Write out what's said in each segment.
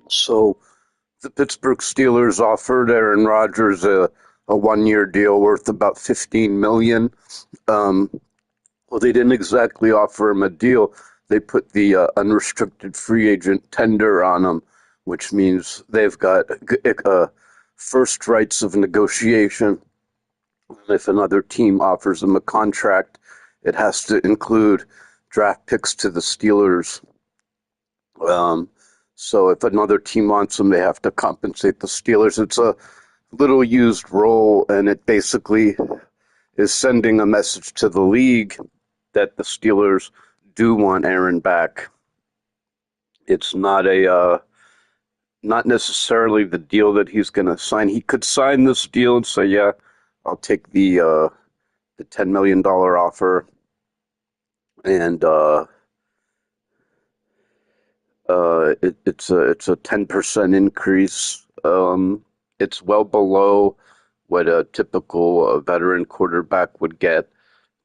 So the Pittsburgh Steelers offered Aaron Rodgers a 1 year deal worth about 15 million. Um, well, they didn't exactly offer him a deal. They put the unrestricted free agent tender on him, which means they've got first rights of negotiation. If another team offers him a contract, it has to include draft picks to the Steelers. Um, so if another team wants him, they have to compensate the Steelers. It's a little used role, and it basically is sending a message to the league that the Steelers do want Aaron back. It's not necessarily the deal that he's going to sign. He could sign this deal and say, "Yeah, I'll take the $10 million offer," and it's a 10% increase. It's well below what a typical veteran quarterback would get.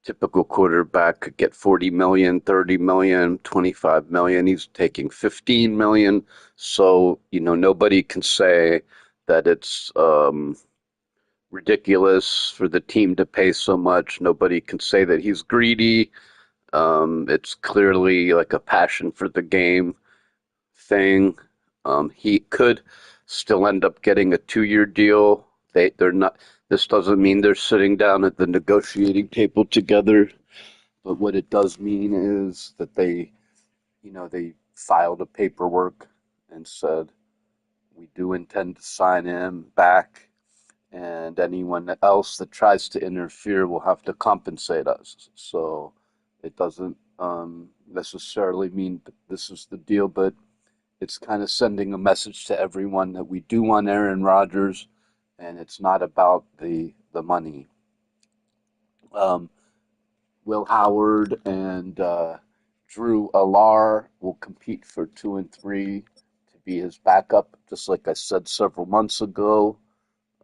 Typical quarterback could get 40 million, 30 million, 25 million. He's taking 15 million. So, nobody can say that it's ridiculous for the team to pay so much. Nobody can say that he's greedy. It's clearly like a passion for the game thing. He could still end up getting a 2 year deal. They're not. This doesn't mean they're sitting down at the negotiating table together. But what it does mean is that they filed a paperwork and said we do intend to sign him back, and anyone else that tries to interfere will have to compensate us. So it doesn't necessarily mean that this is the deal, but it's kind of sending a message to everyone that we do want Aaron Rodgers, and it's not about the money. Um, Will Howard and Drew.Will will compete for 2 and 3 to be his backup, just like I said several months ago.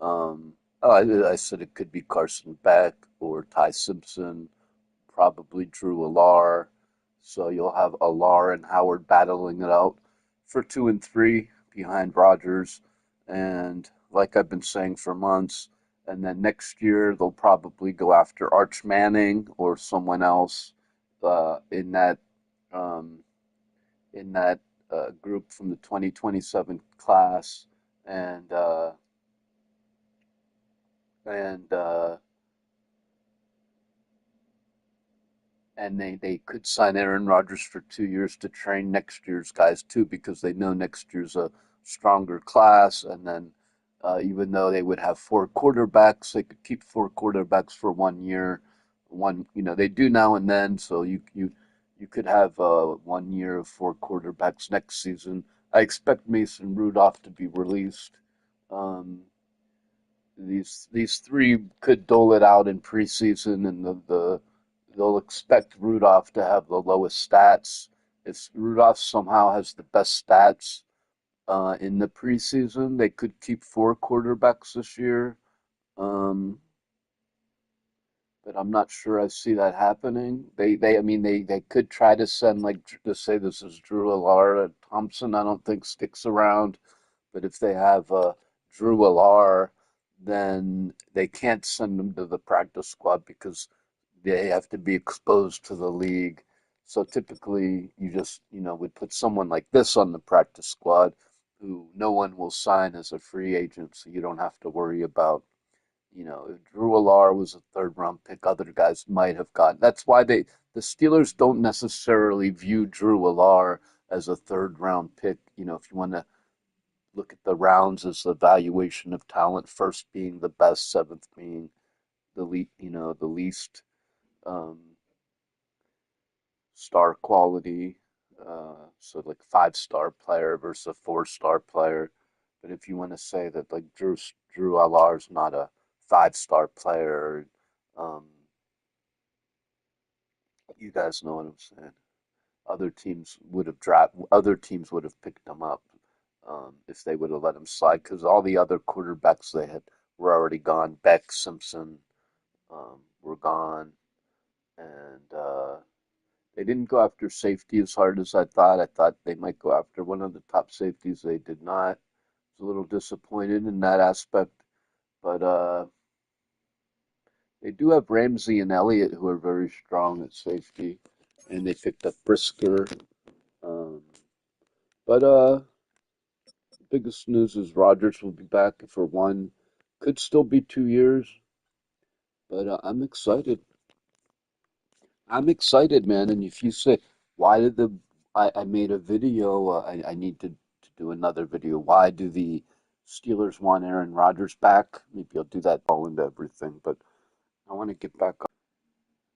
I said it could be Carson Beck or Ty Simpson, probably Drew.Will. So you'll have Alar and Howard battling it out for 2 and 3 behind Rodgers. And like I've been saying for months, and then next year they'll probably go after Arch Manning or someone else in um, that group from the 2027 class, and uh, and uh, and they could sign Aaron Rodgers for 2 years to train next year's guys too, because they know next year's a stronger class. And then even though they would have four quarterbacks, they could keep four quarterbacks for 1 year. They do now and then, so you could have 1 year of four quarterbacks next season. I expect Mason Rudolph to be released. Um, these three could dole it out in preseason, and they'll expect Rudolph to have the lowest stats. If Rudolph somehow has the best stats in the preseason, they could keep four quarterbacks this year. Um, but I'm not sure I see that happening. I mean, they could try to send, like, to say this is Drew.Will. Thompson, I don't think sticks around. But if they have Drew.Will, then they can't send him to the practice squad because they have to be exposed to the league. So typically, you just, would put someone like this on the practice squad who no one will sign as a free agent, so you don't have to worry about, if Drew.Will was a third round pick, other guys might have gotten. That's why the Steelers don't necessarily view Drew.Will as a third round pick. If you want to look at the rounds as the valuation of talent, first being the best, seventh being the least um, star quality. So like 5 star player versus a 4 star player. But if you want to say that like Drew.Will is not a 5 star player, um, you guys know what I'm saying. Other teams would have picked him up if they would have let him slide, because all the other quarterbacks they had were already gone. Beck, Simpson were gone, and They didn't go after safety as hard as I thought. I thought they might go after one of the top safeties. They did not. I was a little disappointed in that aspect, but they do have Ramsey and Elliott who are very strong at safety, and they picked up Brisker. Um, but biggest news is Rodgers will be back for one. Could still be 2 years, but I'm excited. I'm excited, man. And if you say, why did I made a video, I need to do another video. Why do the Steelers want Aaron Rodgers back? Maybe I'll do that all into everything, but I want to get back.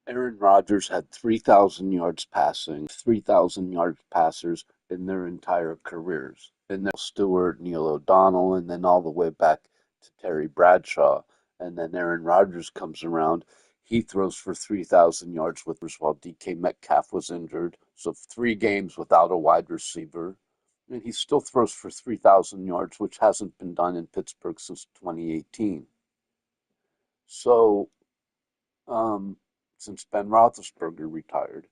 Aaron Rodgers had 3,000 yards passing, 3,000 yards passers in their entire careers. And then Stewart, Neil O'Donnell, and then all the way back to Terry Bradshaw. And then Aaron Rodgers comes around. He throws for 3,000 yards with while DK Metcalf was injured. So 3 games without a wide receiver. And he still throws for 3,000 yards, which hasn't been done in Pittsburgh since 2018. So um, since Ben Roethlisberger retired.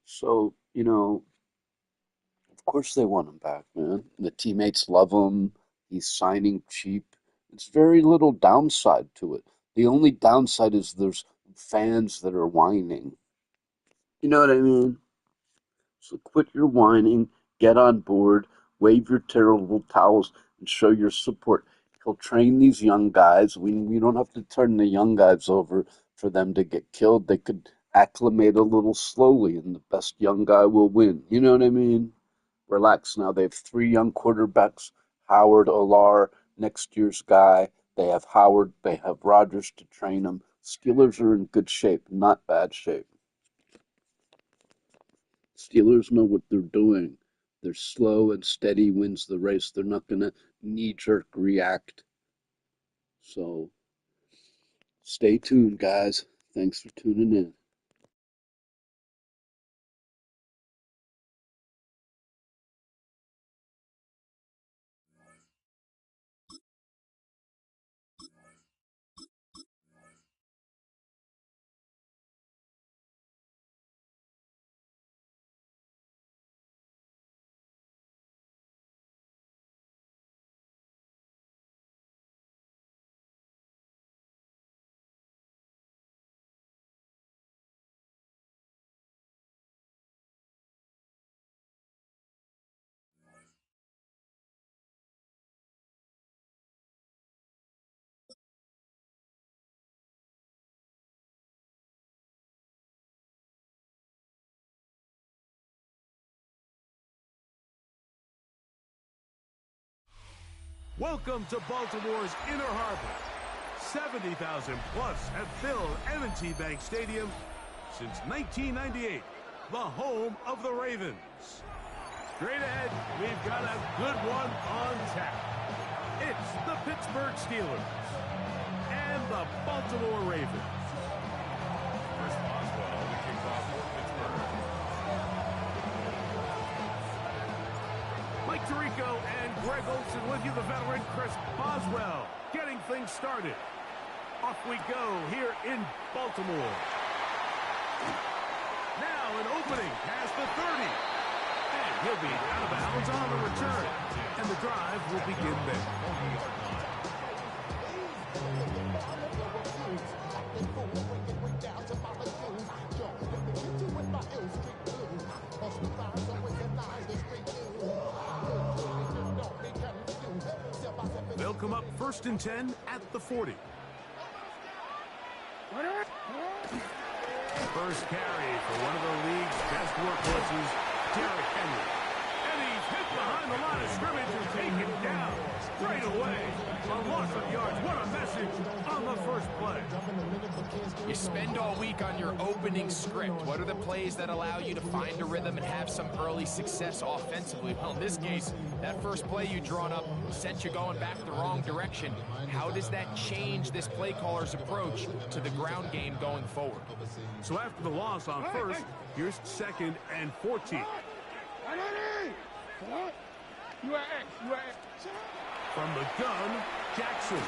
So, of course they want him back, man. The teammates love him. He's signing cheap. It's very little downside to it. The only downside is there's fans that are whining. You know what I mean? So quit your whining, get on board, wave your terrible towels, and show your support. He'll train these young guys. We don't have to turn the young guys over for them to get killed. They could acclimate a little slowly, and the best young guy will win. You know what I mean? Relax now. They have 3 young quarterbacks, Howard, Olar, next year's guy. They have Howard. They have Rodgers to train them. Steelers are in good shape, not bad shape. Steelers know what they're doing. They're slow and steady wins the race. They're not going to knee-jerk react. So stay tuned, guys. Thanks for tuning in. Welcome to Baltimore's Inner Harbor. 70,000 plus have filled M&T Bank Stadium since 1998, the home of the Ravens. Straight ahead, we've got a good one on tap. It's the Pittsburgh Steelers and the Baltimore Ravens. Chris Boswell, the kickoff for Pittsburgh. Mike Tirico and Greg Olson with you, the veteran Chris Boswell, getting things started. Off we go here in Baltimore. Now an opening past the 30. And he'll be out of bounds on the return. And the drive will begin there. They'll come up 1st and 10 at the 40. First carry for one of the league's best workhorses, Derrick Henry. And he's hit behind the line of scrimmage and taken down right away. A loss of yards. What a message on the first play. You spend all week on your opening script. What are the plays that allow you to find a rhythm and have some early success offensively? Well, in this case, that first play you drawn up sent you going back the wrong direction. How does that change this play caller's approach to the ground game going forward? So after the loss on first, here's 2nd and 14. From the gun, Jackson.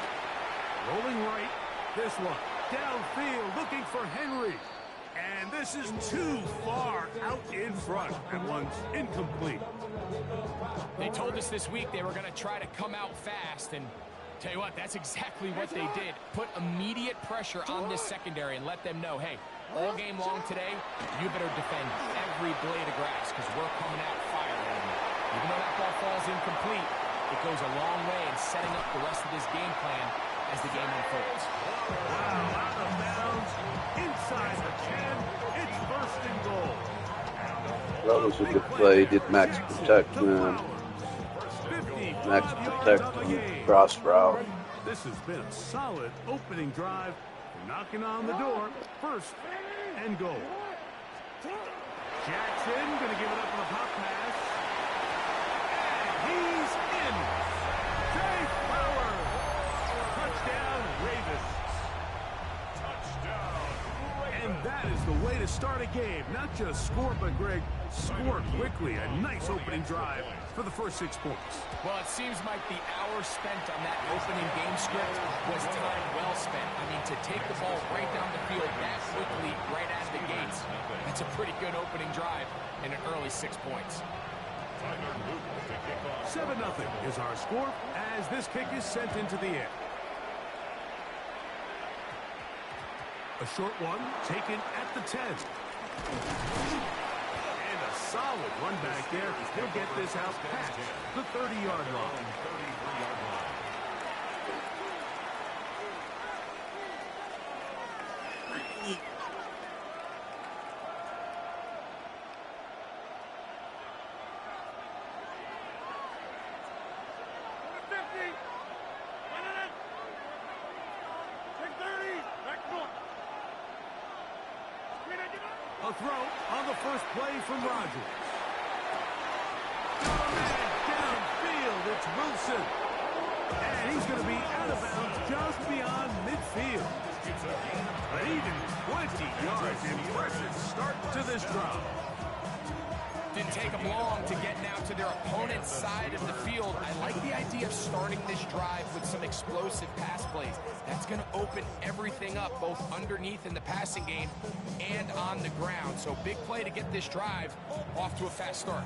Rolling right. This one downfield looking for Henry. And This is too far out in front. That one's incomplete. They told us this week they were going to try to come out fast, and tell you what, that's exactly what they did. Put immediate pressure on this secondary and let them know, hey, all game long today, you better defend every blade of grass because we're coming out firing. Even though that ball falls incomplete, it goes a long way in setting up the rest of this game plan as the game unfolds. Wow, out of bounds, inside the 10, it's first and goal. That was a good play. Did Max protect him? Max protect him. Cross route. This has been a solid opening drive. Knocking on the door. First and goal. Jackson going to give it up on the pop pass. And he's in. Jay Power. Touchdown, Ravens. And that is the way to start a game. Not just score, but, Greg, score quickly. A nice opening drive for the first 6 points. Well, it seems like the hour spent on that opening game script was time well spent. I mean, to take the ball right down the field that quickly, right out of the gates, that's a pretty good opening drive and an early 6 points. 7-0 is our score as this kick is sent into the air. A short one taken at the 10. And a solid run back there. He'll get this out past the 30-yard line. A throw on the first play from Rodgers. Downfield, it's Wilson. And he's going to be out of bounds just beyond midfield. But even 20 yards, impressive start to this drive. Didn't take them long to get now to their opponent's side of the field. I like the idea of starting this drive with some explosive pass plays. That's going to open everything up, both underneath in the passing game and on the ground. So big play to get this drive off to a fast start.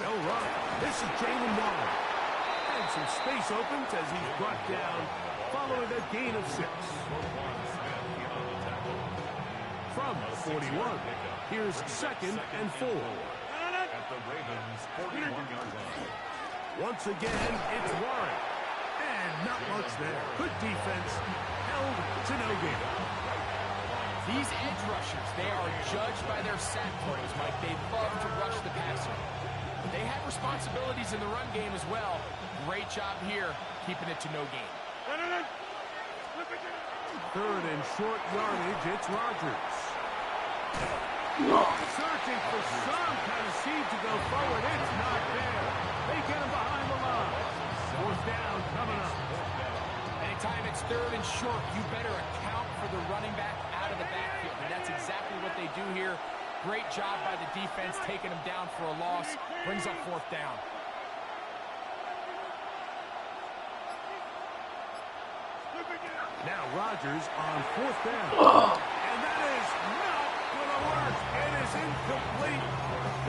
They'll run. This is Jalen Waller. And some space opens as he's brought down following a gain of 6. From the 41, here's 2nd and 4. Once again, it's Warren. And not much there. Good defense. Held to no gain. These edge rushers, they are judged by their sack totals, Mike. They love to rush the passer. They have responsibilities in the run game as well. Great job here, keeping it to no gain. 3rd and short yardage, it's Rodgers. Searching for some kind of seed to go forward. It's not there. They get him behind the line. 4th down coming up. Anytime it's 3rd and short, you better account for the running back out of the backfield. And that's exactly what they do here. Great job by the defense, taking him down for a loss. Brings up 4th down. Now Rodgers on 4th down. And that is not going to work. It is incomplete.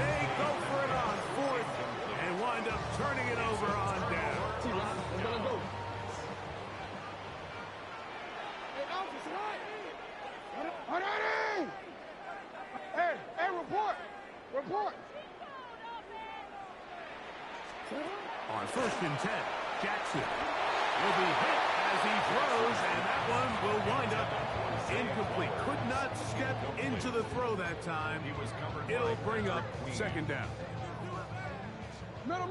They go for it on 4th and wind up turning it over on down. Hey, report! On 1st and 10, Jackson will be hit as he throws, and that one will wind up incomplete. Could not step into the throw that time. It'll bring up 2nd down. Middle.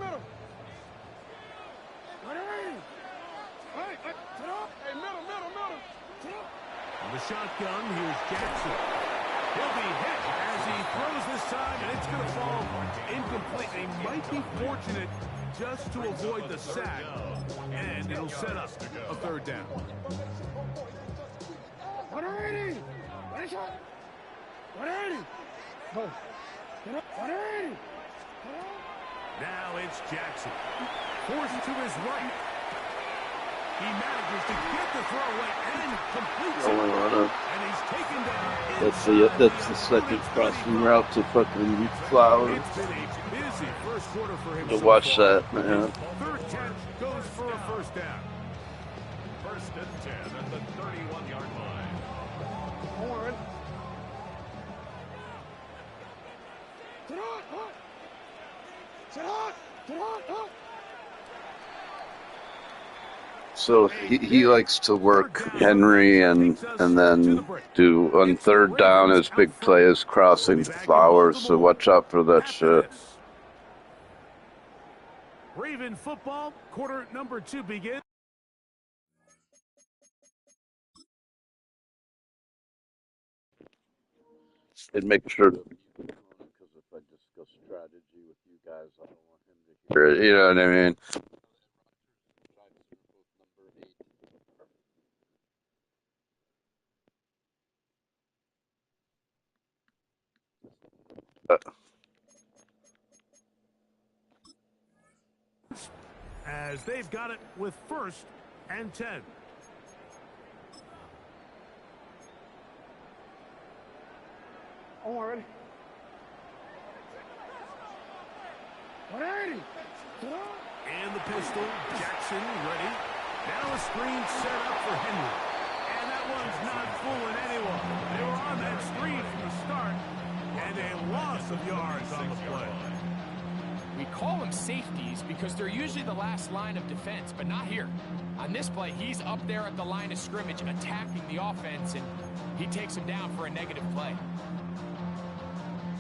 Hey, middle. On the shotgun, here's Jackson. He'll be hit as he throws this time, and it's going to fall incomplete. They might be fortunate just to avoid the sack, and it'll set up a 3rd down. 180! Now it's Jackson. Forced to his right. He manages to get the throw away and completes it. And he's taken down. That's the second crossing route to fucking Flowers. It's been a busy first quarter for him. To watch that, man. Third catch goes for a first down. 1st and 10 at the 31-yard line. Horn. So he likes to work Henry and then do on third down his big play is crossing Flowers. So watch out for that shit. Raven football, quarter number 2 begins. And make sure that because if I discuss strategy with you guys, I don't want him to hear it. You know what I mean? As they've got it with 1st and 10. Horn. 180. And the pistol, Jackson ready. Now a screen set up for Henry. And that one's not fooling anyone. They were on that screen from the start. And a loss of yards on the play. We call them safeties because they're usually the last line of defense, but not here. On this play, he's up there at the line of scrimmage attacking the offense, and he takes him down for a negative play.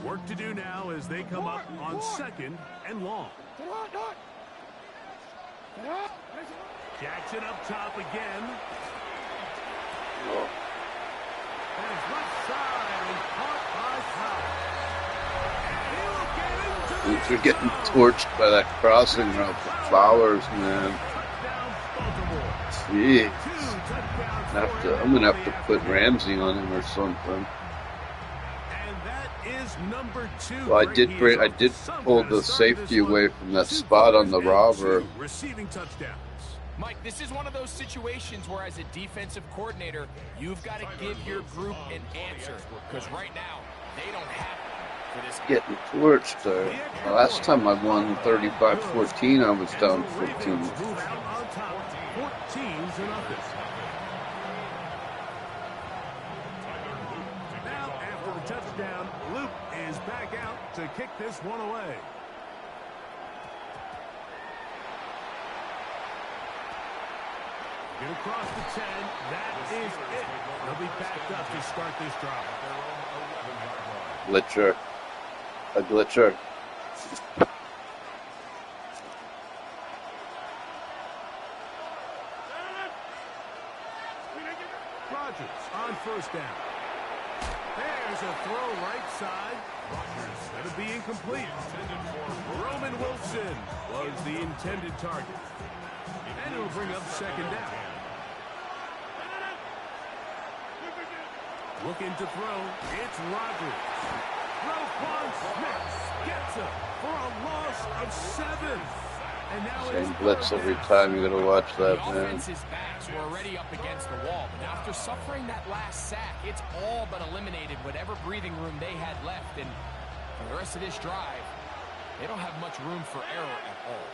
Work to do now as they come up on 2nd and long. Jackson up top again. And his left side is caught by Howard. They're getting torched by that crossing route for Flowers, man. Jeez. I'm gonna have to put Ramsey on him or something. Number 2. Well, I did pull the safety away from that spot on the robber. Receiving touchdowns. Mike, this is one of those situations where as a defensive coordinator, you've got to give your group an answer. Because right now, they don't have one for this game. Getting torched there. The last time I won 35-14, I was down 14. Now, after the touchdown, Luke is back out to kick this one away. Get across the 10. That is it. They'll be backed up to start this drive. Glitcher. A glitcher. Rodgers on 1st down. There's a throw right side. Rodgers going to be incomplete. Roman Wilson was the intended target. And it'll bring up 2nd down. Looking to throw. It's Rodgers. Roquan Smith gets him for a loss of 7. And now Same blitz every time. You gotta watch that, the man. offense's backs were already up against the wall, but after suffering that last sack, it's all but eliminated whatever breathing room they had left, and for the rest of this drive, they don't have much room for error at all.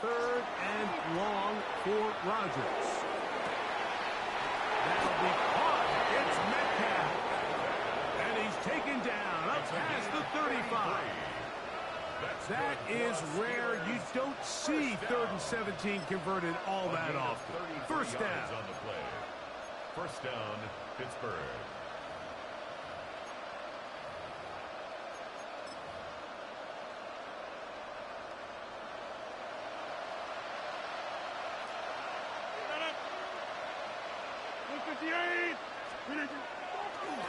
Third and long for Rodgers. That'll be caught. It's Metcalf. And he's taken down up past the 35. That is rare. You don't see 3rd and 17 converted all that often. 1st down. On the play. 1st down, Pittsburgh.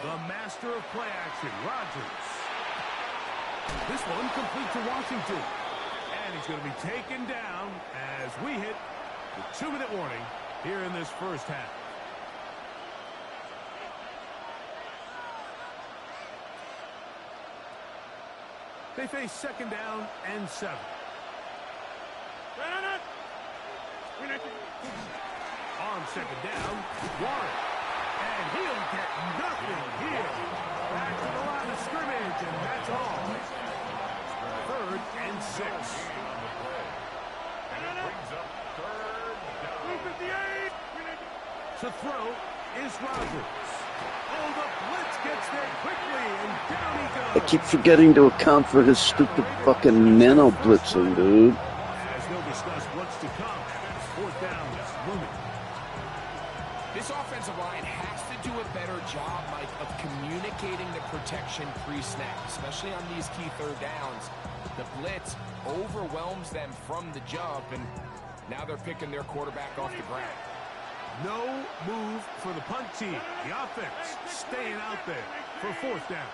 The master of play action, Rodgers. This one complete to Washington. And he's going to be taken down as we hit the 2-minute warning here in this first half. They face 2nd down and 7. On 2nd down, Warren. And he'll get nothing here. Back to the line of scrimmage, and that's all. 3rd and 6. To throw is Rodgers. Oh, the blitz gets there quickly, and down he goes. I keep forgetting to account for his stupid fucking nano blitzing, dude. As they'll discuss what's to come. 4th down is looming. This offensive line has to do a better job, Mike, of communicating the protection pre-snap, especially on these key 3rd downs. The blitz overwhelms them from the jump, and now they're picking their quarterback off the ground. No move for the punt team. The offense staying out there for 4th down.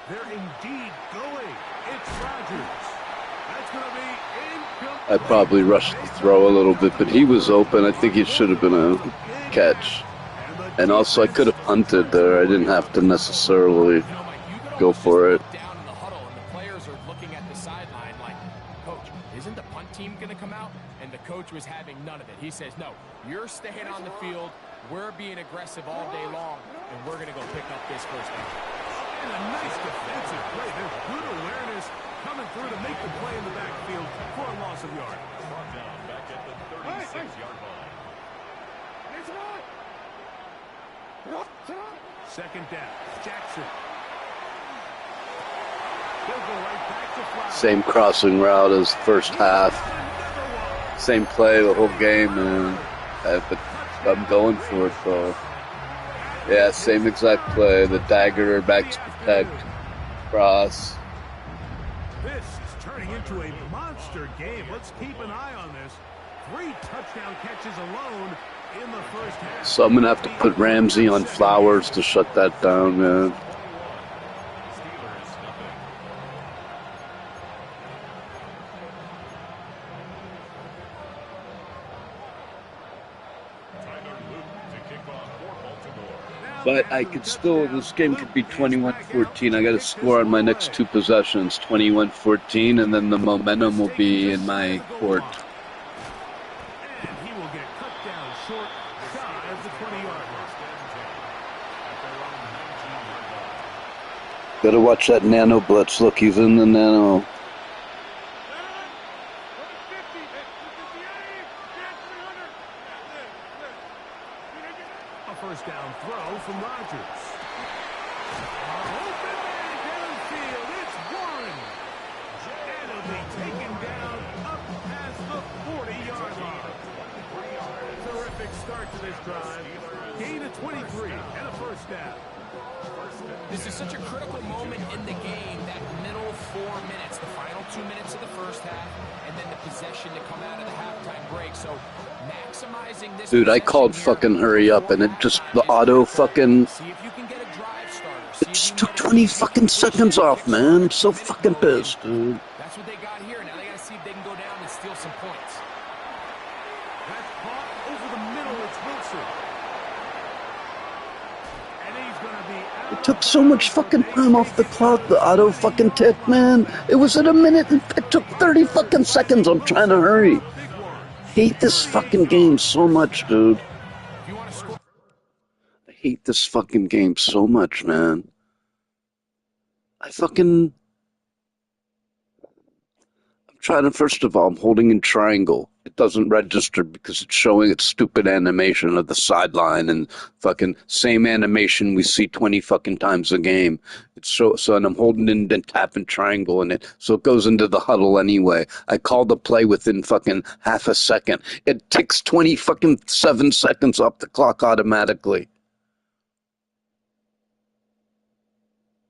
They're indeed going. It's Rodgers. That's going to be incomplete. I probably rushed the throw a little bit, but he was open. I think it should have been a catch. And also, I could have punted there. I didn't have to necessarily go for it. Down in the huddle, and the players are looking at the sideline like, Coach, isn't the punt team going to come out? And the coach was having none of it. He says, no, you're staying on the field. We're being aggressive all day long, and we're going to go pick up this first down. And a nice defensive play. There's good awareness coming through to make the play in the backfield for a loss of yard. Brought down back at the 36-yard line. 2nd down. Jackson. They'll go right back to Flowers. Same crossing route as first half. Same play the whole game, man. But I'm going for it, though. Yeah, same exact play. The dagger, back to protect, cross. This is turning into a monster game. Let's keep an eye on this. 3 touchdown catches alone in the first half. So I'm going to have to put Ramsey on Flowers to shut that down, man. But I could still, this game could be 21-14. I got to score on my next 2 possessions, 21-14, and then the momentum will be in my court. And he will get cut down short, shy of the 20-yard line. Got to watch that nano blitz. Look, he's in the nano. A first down throw from Rodgers. Open man downfield. It's Warren. And he'll be taken down up past the 40-yard line. Terrific start to this drive. Gain of 23 and a first down. This is such a critical moment in the game, that middle 4 minutes, the final 2 minutes of the first half, and then the possession to come out of the halftime break. So maximizing this. Dude, I called fucking hurry up, and it just, the auto fucking, See if you can get a drive starter. it just took 20 fucking seconds off, man. I'm so fucking pissed, dude. That's what they got here. Now they got to see if they can go down and steal some points. That's caught over the middle. It's Wilson. And he's going to be out. It took so much fucking time off the clock, the auto fucking tick, man. It was at a minute, and it took 30 fucking seconds. I'm trying to hurry. Hate this fucking game so much, dude. If you want to score. I hate this fucking game so much, man. I'm trying to, first of all, I'm holding in triangle. It doesn't register because it's showing its stupid animation of the sideline and fucking same animation we see 20 fucking times a game. It's so and I'm holding in and tapping triangle in it, so it goes into the huddle anyway. I call the play within fucking half a second. It ticks 20 fucking 7 seconds off the clock automatically.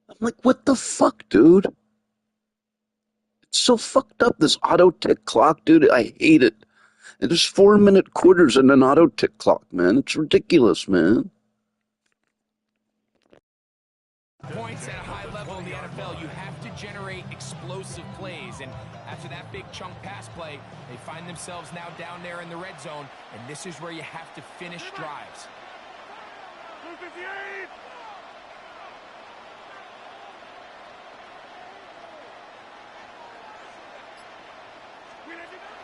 I'm like, what the fuck, dude? It's so fucked up, this auto tick clock, dude. I hate it. And there's 4-minute quarters in an auto tick clock, man. It's ridiculous, man. plays. And after that big chunk pass play, they find themselves now down there in the red zone, and this is where you have to finish drives.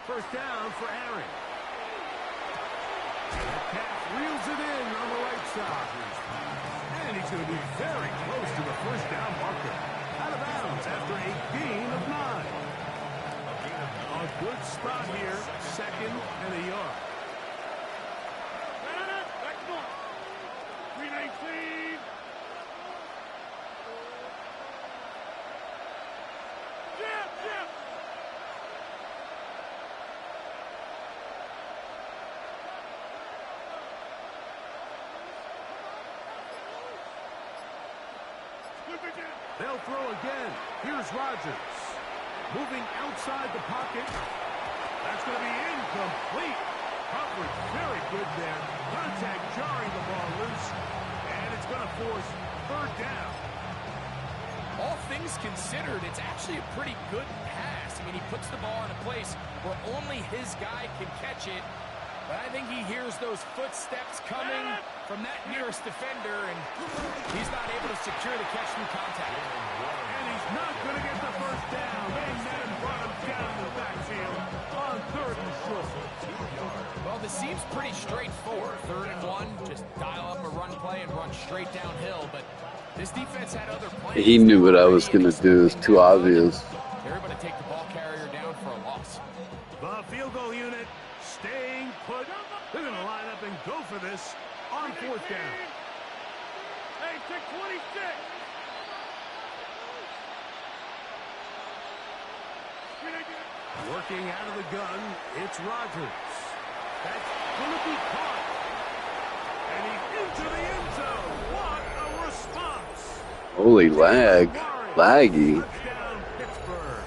First down for Aaron. That pass reels it in on the right side. And he's going to be very close to the first down marker. Out of bounds after a gain of 9. A good spot here. 2nd and a yard. 319. Jim. They'll throw again. Here's Rodgers. Moving outside the pocket. That's going to be incomplete. Coverage very good there. Contact jarring the ball loose. And it's going to force 3rd down. All things considered, it's actually a pretty good pass. I mean, he puts the ball in a place where only his guy can catch it. But I think he hears those footsteps coming from that nearest defender, and he's not able to secure the catch through contact. And he's not going to get the first down. They met and brought him down in the backfield on 3rd and short. Well, this seems pretty straightforward. 3rd and 1, just dial up a run play and run straight downhill. But this defense had other plans. He knew what I was going to do. It's too obvious. They're able to take the ball carrier down for a loss. The field goal unit staying put. They're going to line up and go for this on 4th down. Hey, 626. Working out of the gun, it's Rodgers. That's going to be caught. And he's into the end zone. What a response. Holy laggy. Touchdown, Pittsburgh.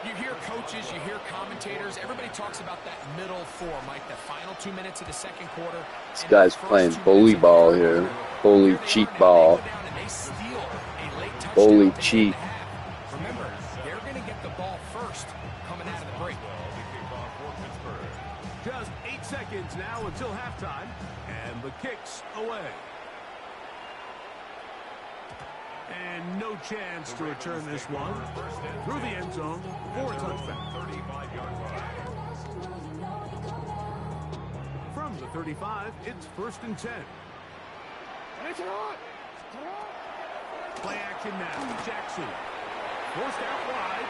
You hear coaches, you hear commentators, everybody talks about that middle 4, Mike, the final 2 minutes of the 2nd quarter. This guy's playing bully ball here. Bully cheat ball. Bully cheat. Remember, they're going to get the ball first coming out of the break. Just 8 seconds now until halftime, and the kick's away. And no chance to return this one through the end zone for a touchback. 35-yard line. From the 35, it's 1st and 10. Play action now. Jackson. Forced out wide.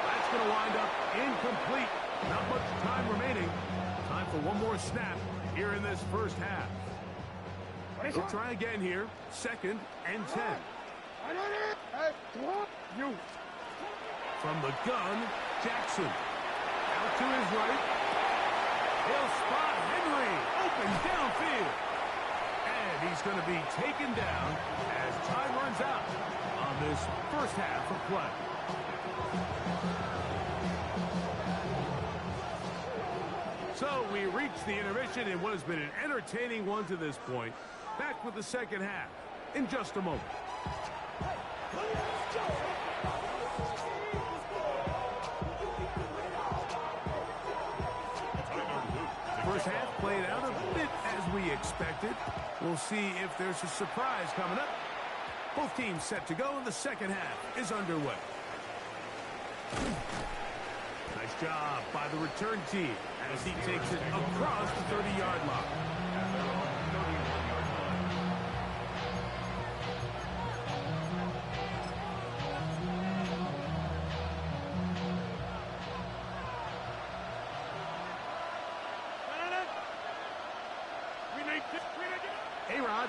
That's going to wind up incomplete. Not much time remaining. Time for one more snap here in this first half. We'll try again here. 2nd and 10. From the gun, Jackson. Out to his right. He'll spot Henry. Open downfield. And he's going to be taken down as time runs out on this first half of play. So we reach the intermission in what has been an entertaining one to this point. Back with the second half in just a moment. First half played out a bit as we expected. We'll see if there's a surprise coming up. Both teams set to go, and the second half is underway. Nice job by the return team as he takes it across the 30-yard line.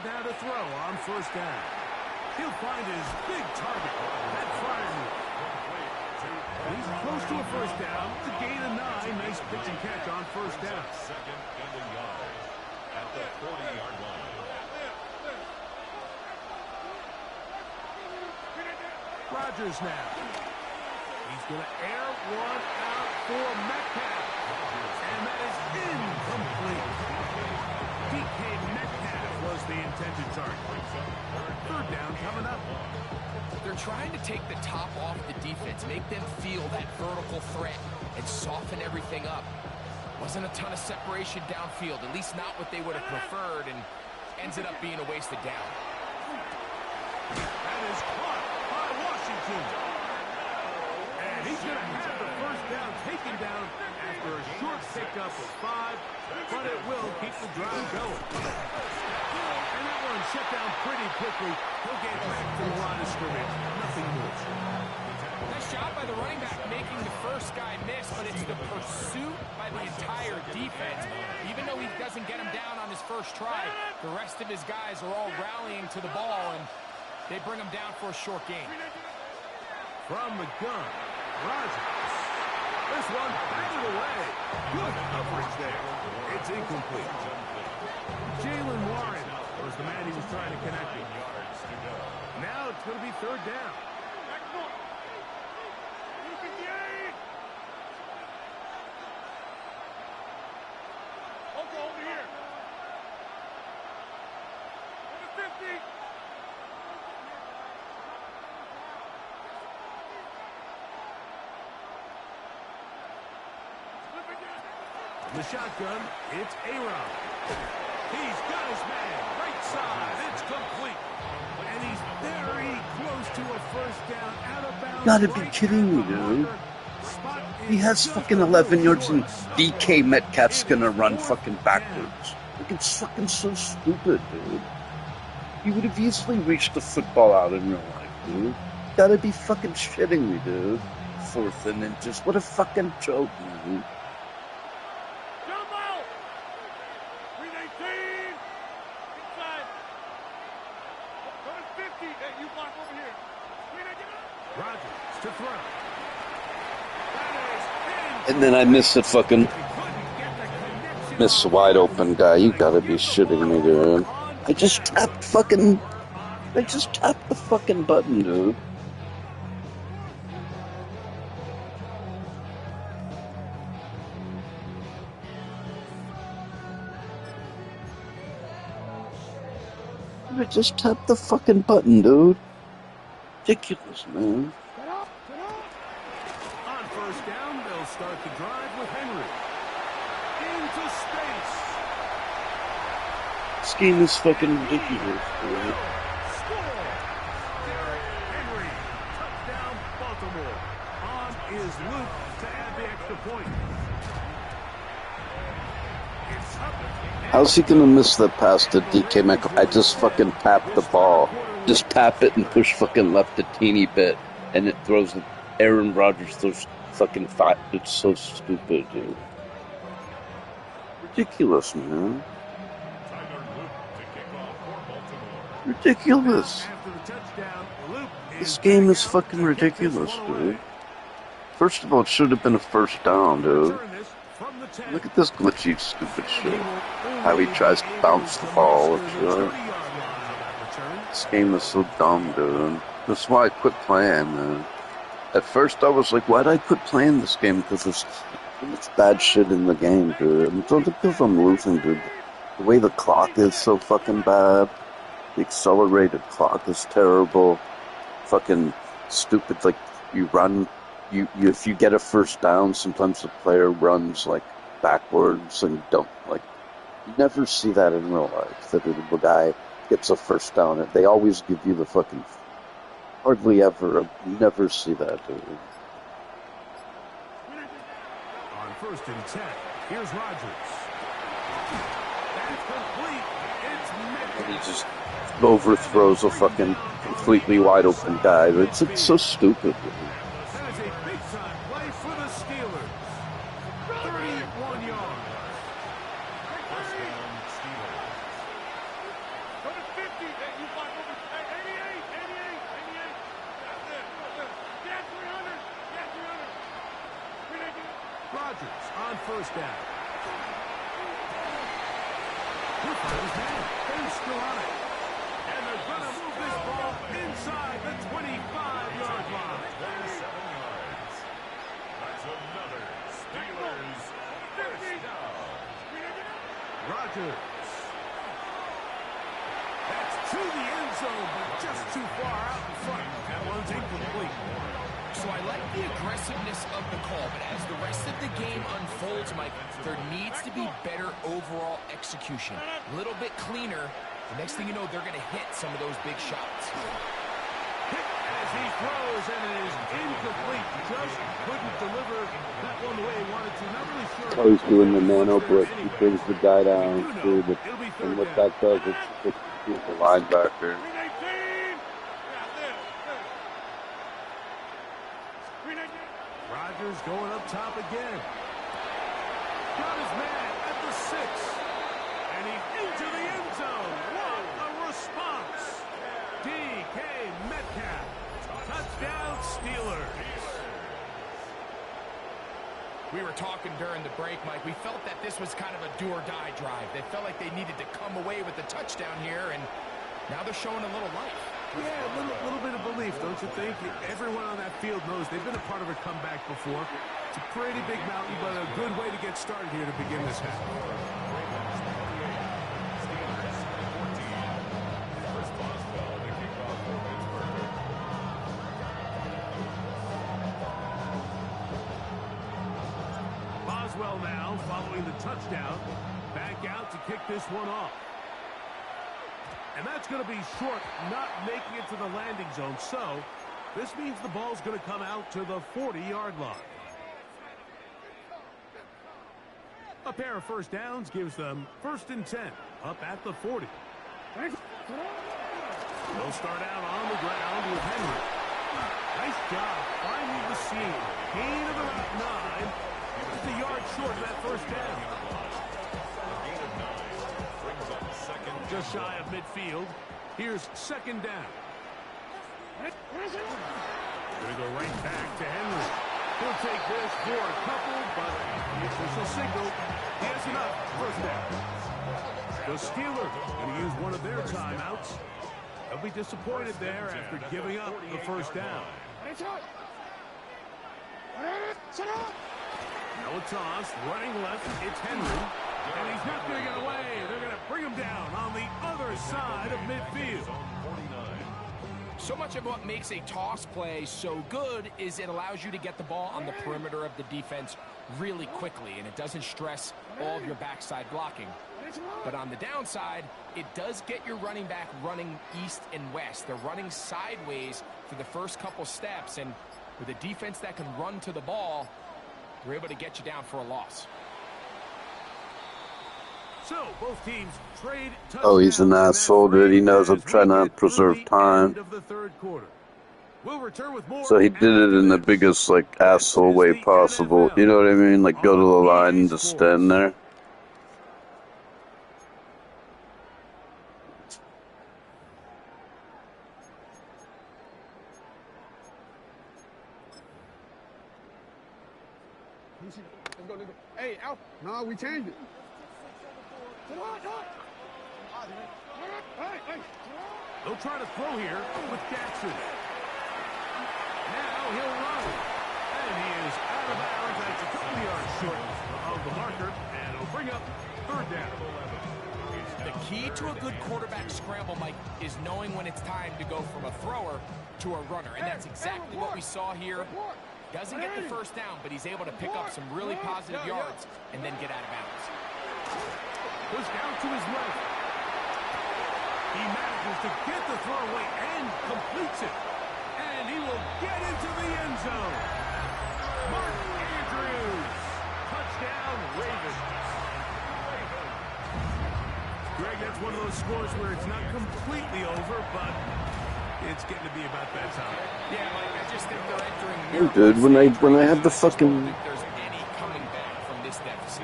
Now to throw on first down. He'll find his big target. That fire move. He's close to a first down. It's a gain of 9. Nice pitch and catch on first down. 2nd and a yard at the 40-yard line. Rodgers now. He's going to air one out for Metcalf. And that is incomplete. DK Metcalf was the intended target. 3rd down coming up. They're trying to take the top off the defense, make them feel that vertical threat, and soften everything up. Wasn't a ton of separation downfield, at least not what they would have preferred, and ends up being a wasted down. That is caught by Washington. And he's going to have the first down taken down after a short pickup of 5, but it will keep the drive going. And that one shut down pretty quickly. He'll get back to the line of scrimmage. Nothing more. Nice job by the running back making the first guy miss, but it's the pursuit by the entire defense. Even though he doesn't get him down on his first try, the rest of his guys are all rallying to the ball, and they bring him down for a short gain. From the gun, Rodgers. This one batted away. Good coverage there. It's incomplete. Jalen Warren was the man he was trying to connect with. Now it's going to be third down. Over here. Over 50. The shotgun, it's A-Rod. He's got his man, right side, it's complete. And he's very close to a first down, out of bounds. You gotta be kidding me, dude. He has fucking 11 yards and DK Metcalf's gonna run fucking backwards. Like, it's fucking so stupid, dude. He would have easily reached the football out in real life, dude. You gotta be fucking shitting me, dude. 4th and inches. What a fucking joke, man. Rodgers to throw. And then I miss the fucking miss the wide open guy. You gotta be shitting me, dude. I just tapped the fucking button, dude. I just tapped the fucking button, dude. Ridiculous, man. On first down, they'll start the drive with Henry. Into space. This game is fucking ridiculous, dude. Score. Derrick Henry. Touchdown, Baltimore. On is Luke to add the extra point. It's up. How's he gonna miss that pass to DK Metcalf? I just fucking tapped the ball. Just tap it and push fucking left a teeny bit, and it throws Aaron Rodgers throws fucking 5. It's so stupid, dude. Ridiculous, man. Ridiculous. This game is fucking ridiculous, dude. First of all, it should have been a first down, dude. Look at this glitchy, stupid shit. How he tries to bounce the ball and shit. This game is so dumb, dude. That's why I quit playing, man. At first I was like, why'd I quit playing this game? Because there's so much bad shit in the game, dude. It's only because I'm losing, dude. The way the clock is so fucking bad. The accelerated clock is terrible. Fucking stupid, like, you run, if you get a first down, sometimes the player runs, like, backwards and don't, like, you never see that in real life, that the guy gets a first down. They always give you the fucking, hardly ever, you never see that, dude. On first and 10, here's Rodgers. That's complete. It's And he just overthrows a fucking completely wide open guy. It's so stupid, dude. That is a big-time play for the Steelers. 31 yards. Touchdown, Steelers. Go to 50. You block over. 88. That's it. Yeah, 300. Rodgers on first down. He finds man. They're still on it. And they're going to move this ball inside the 25-yard line. 27 yards. That's another Steelers first down. Rodgers. That's to the end zone, but just too far out in front. That one's incomplete. So I like the aggressiveness of the call, but as the rest of the game unfolds, Mike, there needs to be better overall execution. A little bit cleaner. The next thing you know, they're going to hit some of those big shots. Hit as he throws, and it is incomplete. Just couldn't deliver that one the way he wanted to. Not really sure. Oh, he's doing the nano blitz. He brings the guy down through the, and what that does is it's the linebacker. Rodgers going up top again. Got his man at the 6. And he's into the end zone. What a response. DK Metcalf. Touchdown Steelers. We were talking during the break, Mike. We felt that this was kind of a do-or-die drive. They felt like they needed to come away with the touchdown here, and now they're showing a little life. Yeah, a little bit of belief, don't you think? Everyone on that field knows they've been a part of a comeback before. It's a pretty big mountain, but a good way to get started here to begin this half. Boswell now following the touchdown. Back out to kick this one off. And that's going to be short, not making it to the landing zone. So this means the ball's going to come out to the 40-yard line. A pair of first downs gives them 1st and 10 up at the 40. They'll start out on the ground with Henry. Nice job finding the seam. Gain of about 9. Just a yard short of that first down. Just shy of midfield. Here's 2nd down. Going to go right back to Henry. He'll take this for a couple, but the official signal, he has enough. 1st down. The Steelers going to use one of their timeouts. They'll be disappointed there after giving up the 1st down. Now a toss, running left, it's Henry. And he's not going to get away. They're going to bring him down on the other side of midfield. So much of what makes a toss play so good is it allows you to get the ball on the perimeter of the defense really quickly, and it doesn't stress all of your backside blocking. But on the downside, it does get your running back running east and west. They're running sideways for the first couple steps, and with a defense that can run to the ball, they're able to get you down for a loss. So both teams trade. Oh, he's an asshole, dude. He knows I'm trying to preserve time. We'll return with more. So he did it in the biggest, like, asshole way possible. You know what I mean? Like, go to the line and just stand there. Hey, Al. No, we changed it. They'll try to throw here with Jackson. Now he'll run. And he is out of bounds. That's a couple yards short of the marker. And it'll bring up 3rd down. The key to a good quarterback scramble, Mike, is knowing when it's time to go from a thrower to a runner. And that's exactly what we saw here. Doesn't get the 1st down, but he's able to pick up some really positive yards and then get out of bounds. Push down to his left. He manages to get the throw away and completes it. And he will get into the end zone. Mark Andrews. Touchdown, Ravens. Greg, that's one of those scores where it's not completely over, but it's getting to be about that time. Yeah, Mike, I just think they're entering. Hey, dude, when I had the fucking. I don't think there's any coming back from this deficit.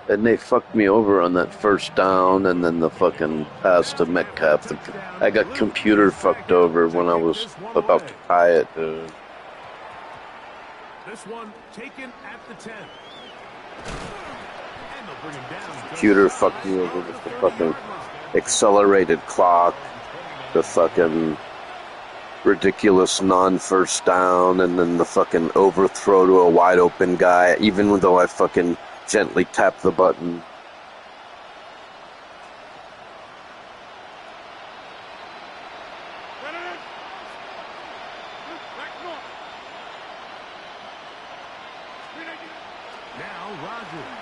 And they fucked me over on that 1st down, and then the fucking pass to Metcalf. I got computer fucked over when I was about to tie it, dude. This one taken at the 10. And they'll bring him down. Computer fucked me over with the fucking accelerated clock, the fucking ridiculous non-first down, and then the fucking overthrow to a wide open guy, even though I fucking gently tap the button. Now Rodgers.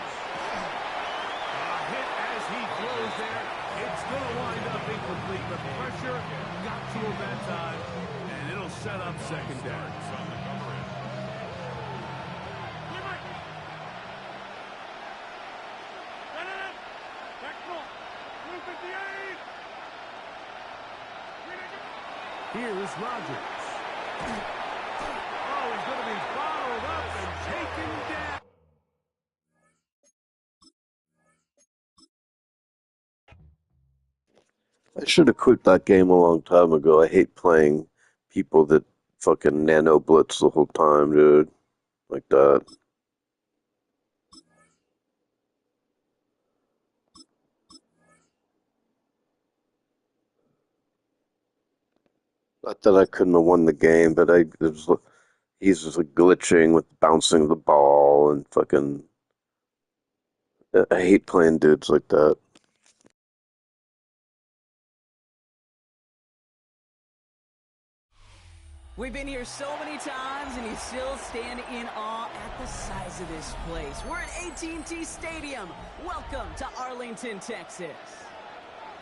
A hit as he throws there. It's going to wind up incomplete. The pressure got to him that time, and it'll set up second down. Here's Rodgers. Oh, he's going to be bottled up and taken down. I should have quit that game a long time ago. I hate playing people that fucking nano blitz the whole time, dude. Like that. Not that I couldn't have won the game, but he's just like glitching with bouncing the ball and fucking. I hate playing dudes like that. We've been here so many times, and you still stand in awe at the size of this place. We're at AT&T Stadium. Welcome to Arlington, Texas.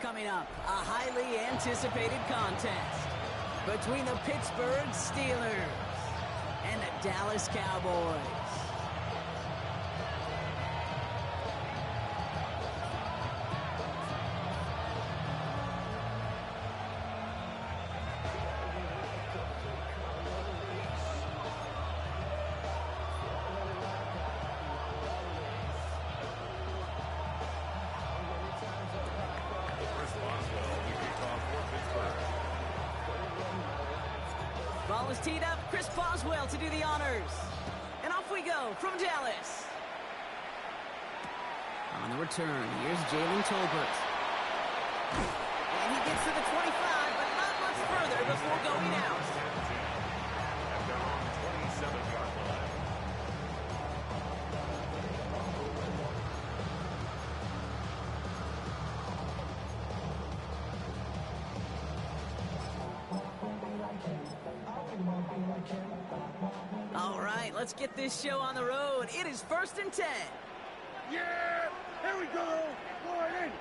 Coming up, a highly anticipated contest between the Pittsburgh Steelers and the Dallas Cowboys. Ball is teed up. Chris Boswell to do the honors. And off we go from Dallas. On the return, here's Jalen Tolbert. And he gets to the 25, but not much further before going out. All right, let's get this show on the road. It is 1st and 10. Yeah! Here we go! Going in!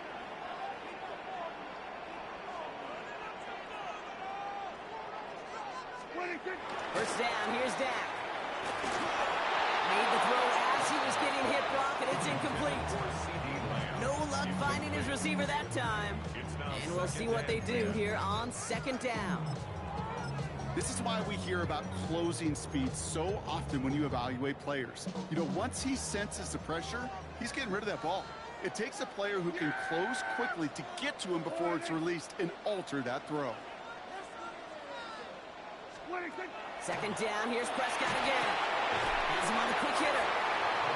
First down, here's Dak. Made the throw as he was getting hit, Brock, and it's incomplete. No luck finding his receiver that time. And we'll see what they do here on 2nd down. This is why we hear about closing speed so often when you evaluate players. You know, once he senses the pressure, he's getting rid of that ball. It takes a player who can close quickly to get to him before it's released and alter that throw. 2nd down, here's Prescott again. Has him on the quick hitter.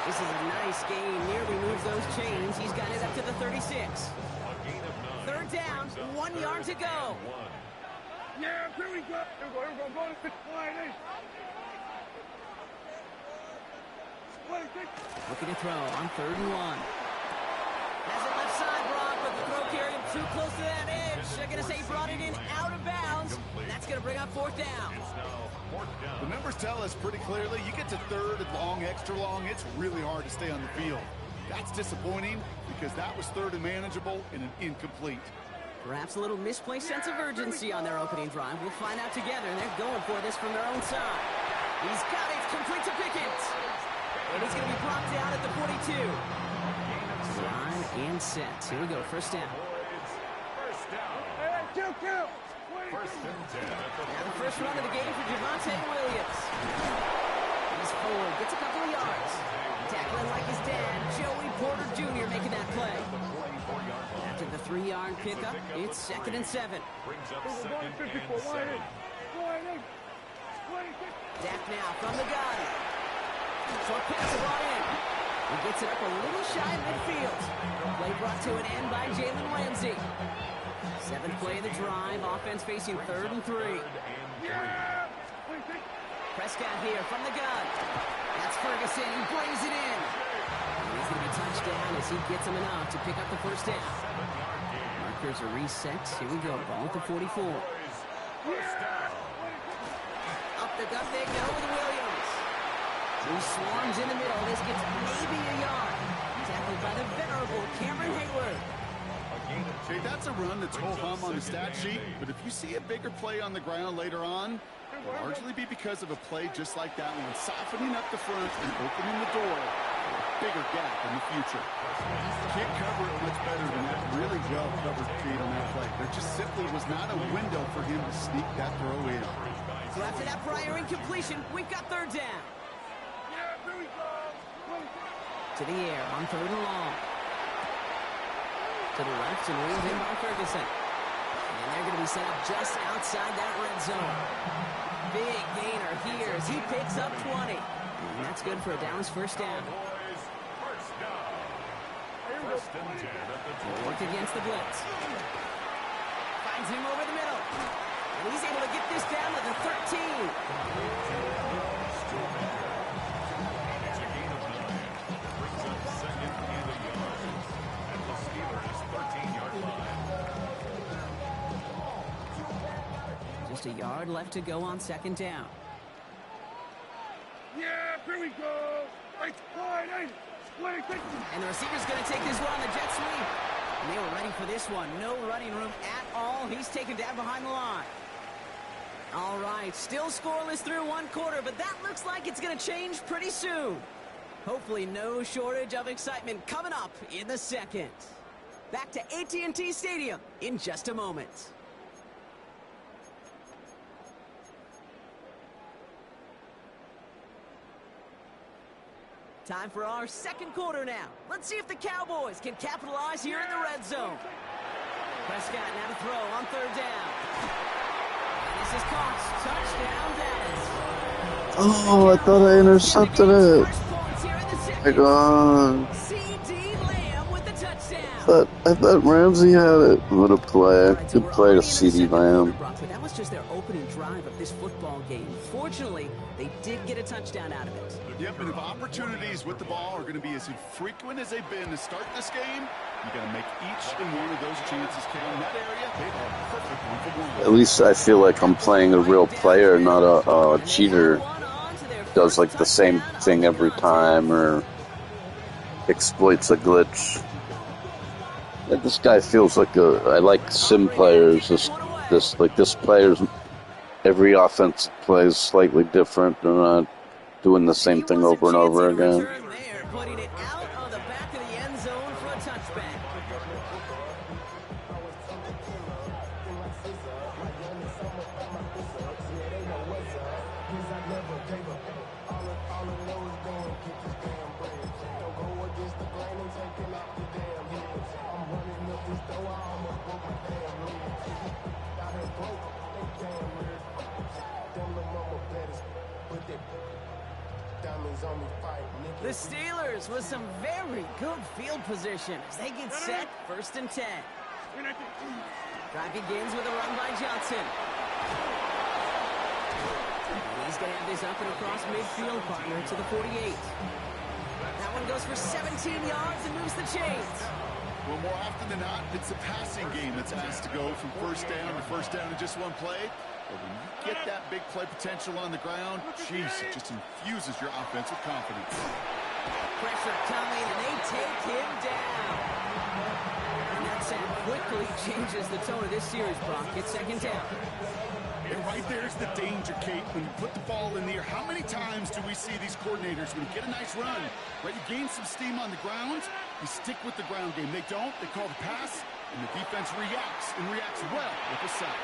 This is a nice game, nearly moves those chains. He's got it up to the 36. 3rd down, 1 yard to go. Yeah, here we go! Here we go, go to Looking to throw on 3rd and 1. Has it left side, Brock, but the throw carried him too close to that edge. They're going to say he brought it in out of bounds. That's going to bring up 4th down. The numbers tell us pretty clearly, you get to 3rd and long, extra long, it's really hard to stay on the field. That's disappointing because that was 3rd and manageable and an incomplete. Perhaps a little misplaced sense of urgency on their opening drive. We'll find out together. They're going for this from their own side. He's got it, complete to Pickens. And he's going to be brought down at the 42. Line and set. Here we go, 1st down. Now the first run of the game for Javonte Williams. He's forward, gets a couple of yards. Tackling like his dad, Joey Porter Jr. making that play. After the 3-yard pickup, it's 2nd and 7. Dak now from the gun. Short pass brought in. He gets it up a little shy of midfield. Play brought to an end by Jalen Ramsey. 7th play of the drive. Offense facing 3rd and 3. Prescott here from the gun. That's Ferguson. He brings it in. And he's going to be touchdown as he gets him enough to pick up the 1st down. Markers are reset. Here we go. Ball at the 44. Up the gut they go with Williams. He swarms in the middle. This gets maybe a yard. Tackled by the venerable Cameron Hayward. Hey, that's a run that's ho-hum on the stat sheet, but if you see a bigger play on the ground later on, it will largely be because of a play just like that one, softening up the front and opening the door for a bigger gap in the future. Can't cover it much better than that really well-covered feed on that play. There just simply was not a window for him to sneak that throw in. So after that prior incompletion, we've got 3rd down. To the air on 3rd and long. To the left and winged in by Ferguson. And they're going to be set up just outside that red zone. Big gainer here as he picks up 20. And that's good for a Dallas 1st down. Work against the blitz. Finds him over the middle. And he's able to get this down to the 13. Just a yard left to go on 2nd down. Yeah, here we go. Right, and the receiver's going to take this one on the jet sweep. And they were ready for this one. No running room at all. He's taken down behind the line. All right, still scoreless through 1 quarter, but that looks like it's going to change pretty soon. Hopefully no shortage of excitement coming up in the 2nd. Back to AT&T Stadium in just a moment. Time for our 2nd quarter now. Let's see if the Cowboys can capitalize here in the red zone. Prescott now to throw on 3rd down. And this is caught. Touchdown, Dallas. Oh, I thought I intercepted it. My God. I thought Ramsey had it. What a play. Good play to CD Lamb. That was just their opening drive of this football game. Fortunately, they did get a touchdown out of it. Yep, and if opportunities with the ball are going to be as infrequent as they've been to start this game, you got to make each and one of those chances count. In that area, they are perfect one-for-one. At least I feel like I'm playing a real player, not a cheater. Does like the same thing every time or exploits a glitch. Yeah, this guy feels like I like sim players. This player's every offense plays slightly different. They're not doing the same thing over and over again. Putting it out on the back of the end zone for a touchback. The Steelers with some very good field position as they get set 1st and 10. Drive begins with a run by Johnson. He's going to have this up and across midfield, partner to the 48. That one goes for 17 yards and moves the chains. Well, more often than not, it's the passing game that's asked to go from 1st down to 1st down in just 1 play. But when you get that big play potential on the ground, jeez, it just infuses your offense with confidence. Pressure coming, and they take him down. And that sack quickly changes the tone of this series, Brock. It's 2nd down. And right there's the danger, Kate. When you put the ball in the air, how many times do we see these coordinators, when you get a nice run, right, you gain some steam on the ground, you stick with the ground game. They don't. They call the pass, and the defense reacts, and reacts well with the sack.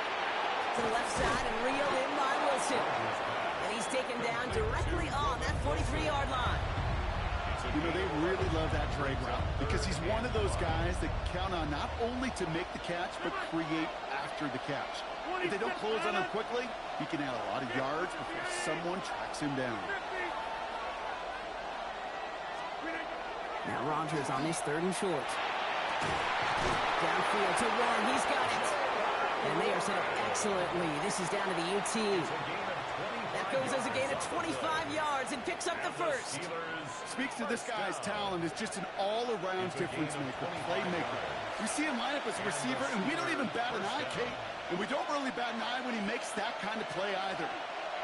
To the left side and reeled in by Wilson. And he's taken down directly on that 43-yard line. You know, they really love that drag route because he's one of those guys that count on not only to make the catch, but create after the catch. If they don't close on him quickly, he can add a lot of yards before someone tracks him down. Now Rodgers on this 3rd and short. Downfield to Warren. He's got it. And they are set up excellently. This is down to the 18. That goes as a gain of 25 yards and picks up the first. Speaks to this guy's talent as just an all-around difference maker, playmaker. We see him line up as a receiver, and we don't even bat an eye, Kate. And we don't really bat an eye when he makes that kind of play either.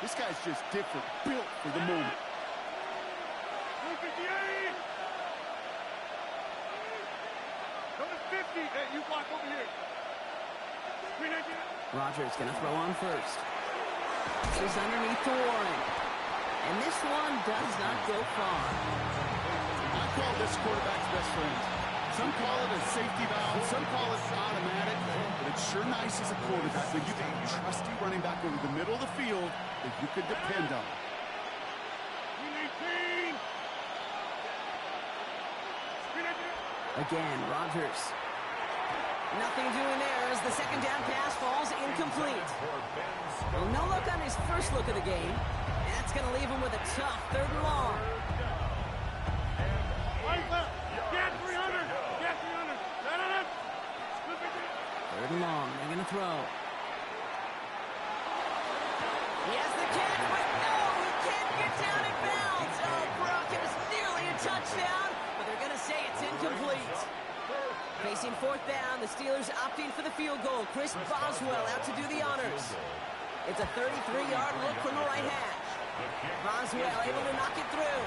This guy's just different, built for the moment. Hey, you block over here. Rodgers going to throw on first. This is underneath to Warren. And this one does not go far. I call this quarterback's best friend. Some call it a safety valve, some call it automatic, but it's sure nice as a quarterback when you can trust your running back over the middle of the field that you could depend on. Again, Rodgers. Nothing doing there as the second down pass falls incomplete. Well, no look on his first look of the game. That's going to leave him with a tough 3rd and long. Get 300. Get 300. 3rd and long. They're going to throw. He has the catch, but no, he can't get down in bounds. Oh, Brock, it was nearly a touchdown, but they're going to say it's incomplete. Facing 4th down, the Steelers opting for the field goal. Chris Boswell out to do the honors. It's a 33-yard look from the right hash. Boswell able to knock it through.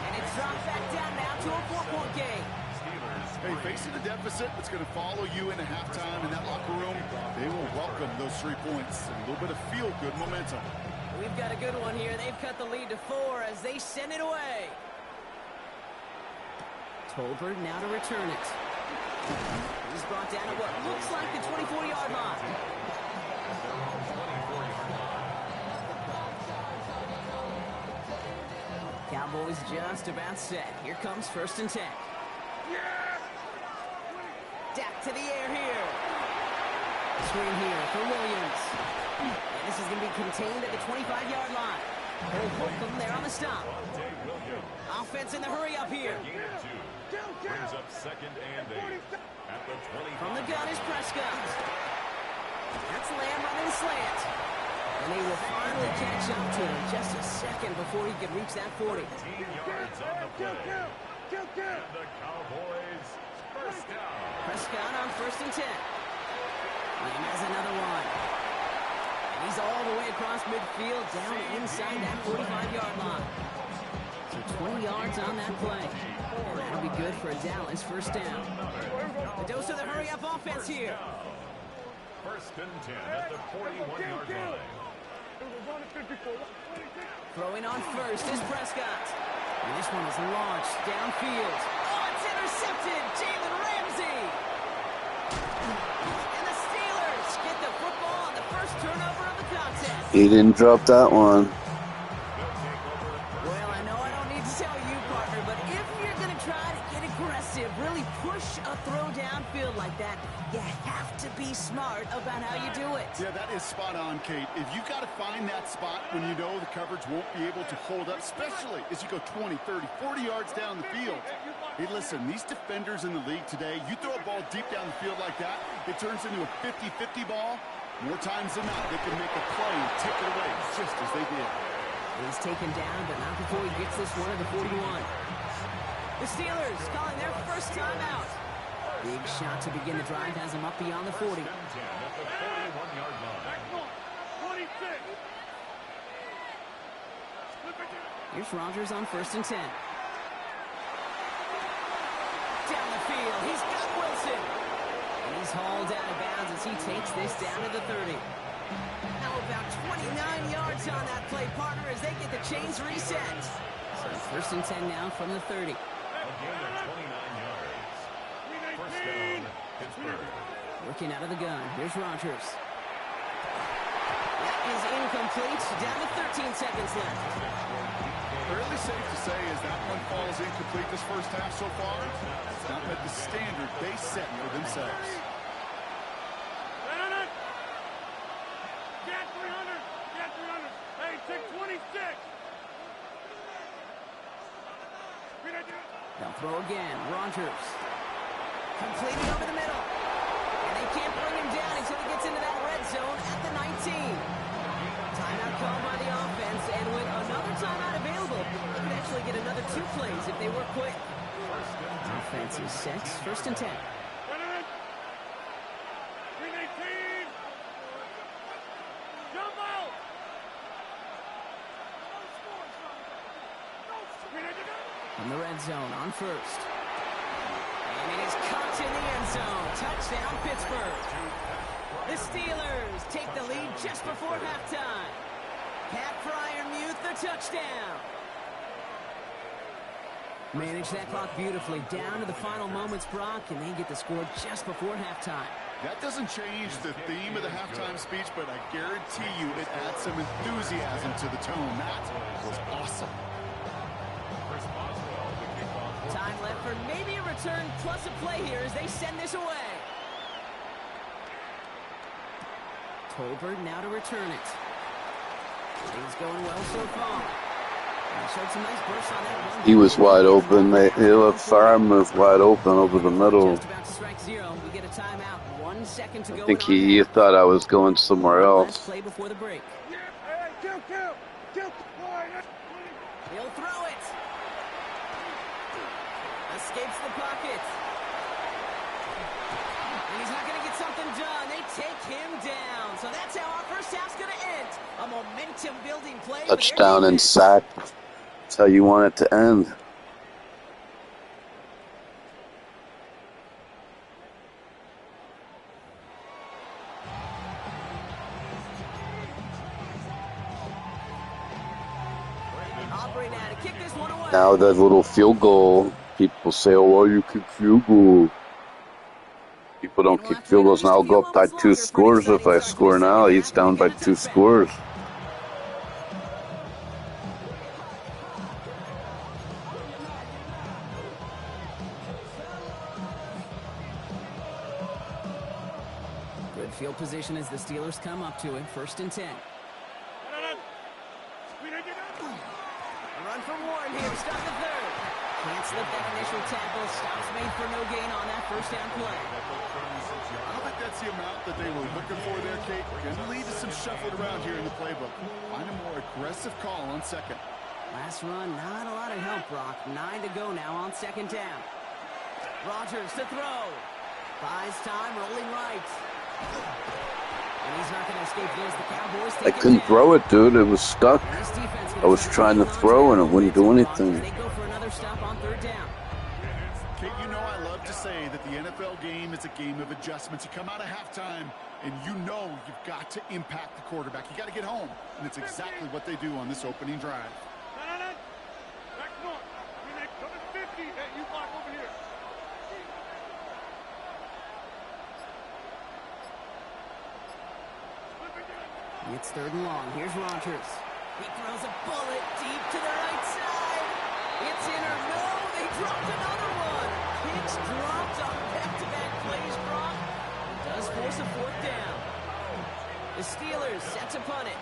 And it's dropped back down now to a 4-point game. Hey, facing a deficit that's going to follow you into halftime in that locker room, they will welcome those 3 points and a little bit of feel-good momentum. We've got a good one here. They've cut the lead to 4 as they send it away. Tolbert now to return it. He's brought down at what looks like the 24-yard line. Cowboys just about set. Here comes 1st and 10. Dak to the air here. Screen here for Williams. And this is going to be contained at the 25-yard line. Holcomb there on the stop. Offense in the hurry up here. Brings up 2nd and 8 at the 20. From the gun is Prescott. That's Lamb running slant. And they will finally catch up to him just a second before he could reach that 40. 15 yards on the play. And the Cowboys first down. Prescott on 1st and 10. Lamb has another one. He's all the way across midfield down inside that 45-yard line. So 20 yards on that play. And that'll be good for a Dallas 1st down. The dose of the hurry-up offense here. 1st and 10 at the 41-yard line. Throwing on first is Prescott. And this one is launched downfield. Oh, it's intercepted. Jalen Ramsey. And the Steelers get the football on the first turnover of the contest. He didn't drop that one. Well, I know I don't need to tell you, partner, but if you're going to try to get aggressive, really push a throw downfield like that, you have to be smart about how you do it. Yeah, that is spot on, Kate. If you've got to find that spot when you know the coverage won't be able to hold up, especially as you go 20, 30, 40 yards down the field. Hey, listen, these defenders in the league today, you throw a ball deep down the field like that, it turns into a 50-50 ball. More times than not, they can make a play and take it away just as they did. He's taken down, but not before he gets this one at the 41. The Steelers calling their first timeout. Big shot to begin the drive has him up beyond the 40. Here's Rodgers on 1st and 10. Down the field, he's got Wilson. And he's hauled out of bounds as he takes this down to the 30. Now about 29 yards on that play, partner, as they get the chains reset. So 1st and 10 now from the 30. A gain of 29 yards. First down, Pittsburgh. Working out of the gun. Here's Rodgers. That is incomplete. Down to 13 seconds left. Fairly safe to say as that one falls incomplete this first half so far, it's not met the standard they set for themselves. Get 300. Get 300. Hey, take 26. They'll throw again. Rodgers. Completing over the middle. And they can't bring him down until he gets into that red zone at the 19. Timeout called by the offense, and with another timeout available, they could actually get another 2 plays if they work quick. Offense is set. 1st and 10. From the red zone on 1st. And it is caught in the end zone. Touchdown, Pittsburgh. The Steelers take the lead just before halftime. Pat Fryermuth, the touchdown. Manage that clock beautifully down to the final moments, Brock, and they get the score just before halftime. That doesn't change the theme of the halftime speech, but I guarantee you it adds some enthusiasm to the tone. That was awesome. Time left for maybe a return plus a play here as they send this away. Tolbert now to return it. Things going well so far. Showed some nice bursts on that one. He was wide open. He left Fryermuth wide open over the middle. Just about to strike 0. We get a timeout. 1 second to go. I think he thought I was going somewhere else. Play before the break. He'll throw it. Escapes the pocket. And he's not going to get something done. They take him down. So that's how our first half's going to end. A momentum-building play. Touchdown and sack. That's how you want it to end. Now that little field goal, people say, oh, well, you kick field goal. People don't kick field goals, and I'll go up by 2 scores if I score now. He's down by 2 scores. Good field position as the Steelers come up to it. 1st and 10. Run from Warren here. Stop the 3rd. Can't slip that initial tackle. Stops made for no gain on that 1st down play. I don't think that's the amount that they were looking for there, Kate. Gonna lead to some shuffling around here in the playbook. Find a more aggressive call on 2nd. Last run, not a lot of help, Brock. 9 to go now on 2nd down. Rodgers to throw. Buys time, rolling right. And he's not going to escape this. The Cowboys take I couldn't throw it, dude. It was stuck. I was trying to throw, and it wouldn't do anything. They go for another stop on 3rd down. Kate, you know I love to say that the NFL game is a game of adjustments. You come out of halftime, and you know you've got to impact the quarterback. You got to get home, and it's exactly what they do on this opening drive. It's 3rd and long. Here's Rodgers. He throws a bullet deep to the right side. It's in or no. They dropped another one. Kicks dropped on back-to-back plays, Brock. It does force a 4th down. The Steelers set to punt it.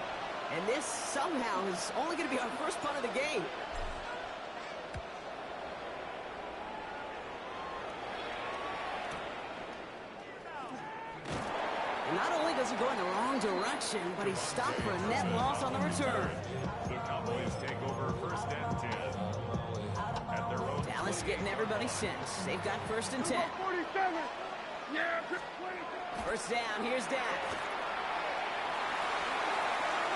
And this somehow is only going to be our first punt of the game. Not only does he go in the wrong direction, but he's stopped for a net loss on the return. The Cowboys take over 1st and 10. At their own Dallas getting everybody set. They've got 1st and 10. 1st down, here's Dak.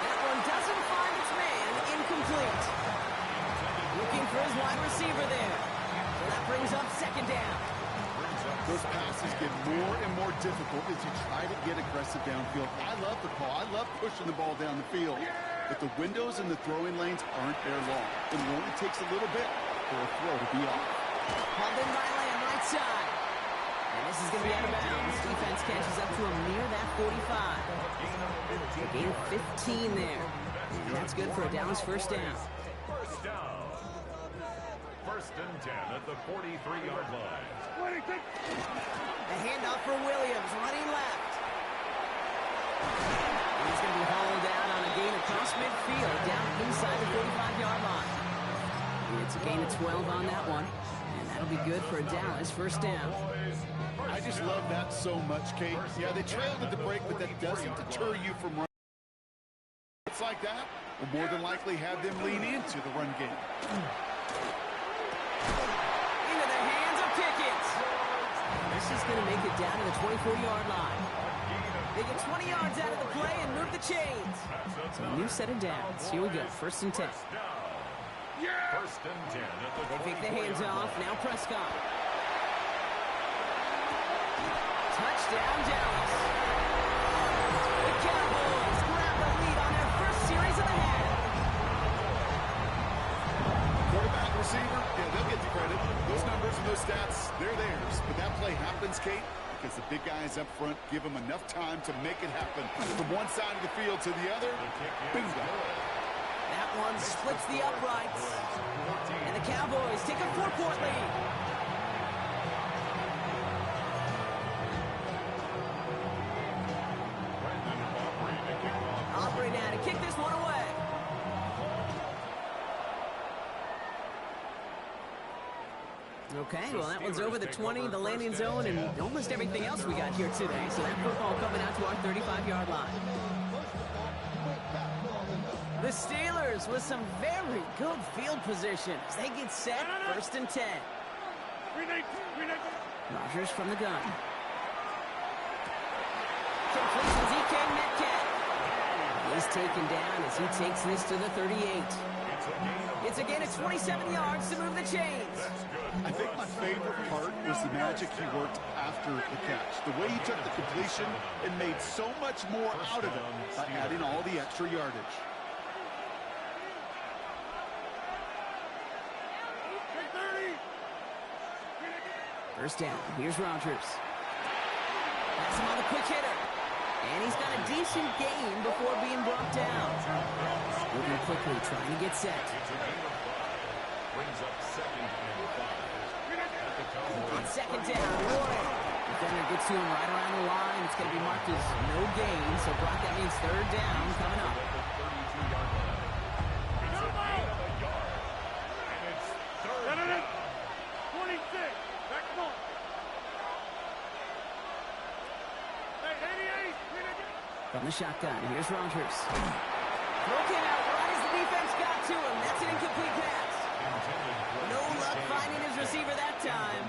That one doesn't find its man. Incomplete. Looking for his wide receiver there. So that brings up 2nd down. Those passes get more and more difficult as you try to get aggressive downfield. I love the call. I love pushing the ball down the field. But the windows and the throwing lanes aren't there long. And it only takes a little bit for a throw to be off. Hauled in by Lamb, right side. And this is going to be out of bounds. Defense catches up to him near that 45. Gain 15 there. And that's good for a Dallas 1st down. 1st down. 1st and 10 at the 43-yard line. The handoff for Williams, running left. And he's going to be hauled down on a gain across midfield, down inside the 45-yard line. And it's a gain of 12 on that one. And That'll be good for a Dallas first down. I just love that so much, Kate. Yeah, they trailed at the break, but that doesn't deter you from running. It's like that, will more than likely have them lean into the run game. Into the hands of Pickett. This is going to make it down to the 24-yard line. They get 20 yards out of the play and move the chains. So a new set of downs. Here we go, 1st and 10. First and 10 at the They take the hands off. Now Prescott. Touchdown, Dallas. The Cowboys grab the lead on their first series of the half. Quarterback, receiver, yeah, they'll get the credit. Those numbers and those stats, they're theirs. But that play happens, Kate, because the big guys up front give them enough time to make it happen. From one side of the field to the other, bingo. That one splits the uprights. And the Cowboys take a 4-point lead. Aubrey now to kick this one away. Okay, well that one's over the 20, the landing zone, and almost everything else we got here today. So that football coming out to our 35-yard line. The Steelers with some very good field position as they get set, 1st and 10. Rodgers from the gun. Completion DK Metcalf. He's taken down as he takes this to the 38. It's a gain of 27 yards to move the chains. I think my favorite part was the magic he worked after the catch. The way he took the completion and made so much more out of it by adding all the extra yardage. First down. Here's Rodgers. Pass him on the quick hitter. And he's got a decent gain before being brought down. Moving quickly, trying to get set. brings up 2nd and 5. On 2nd down, Warren. Defender gets to him right around the line. It's going to be marked as no gain. So, Brock, that means 3rd down coming up. From the shotgun, here's Rodgers. Throw came out right as the defense got to him. That's an incomplete pass. No luck finding his receiver that time.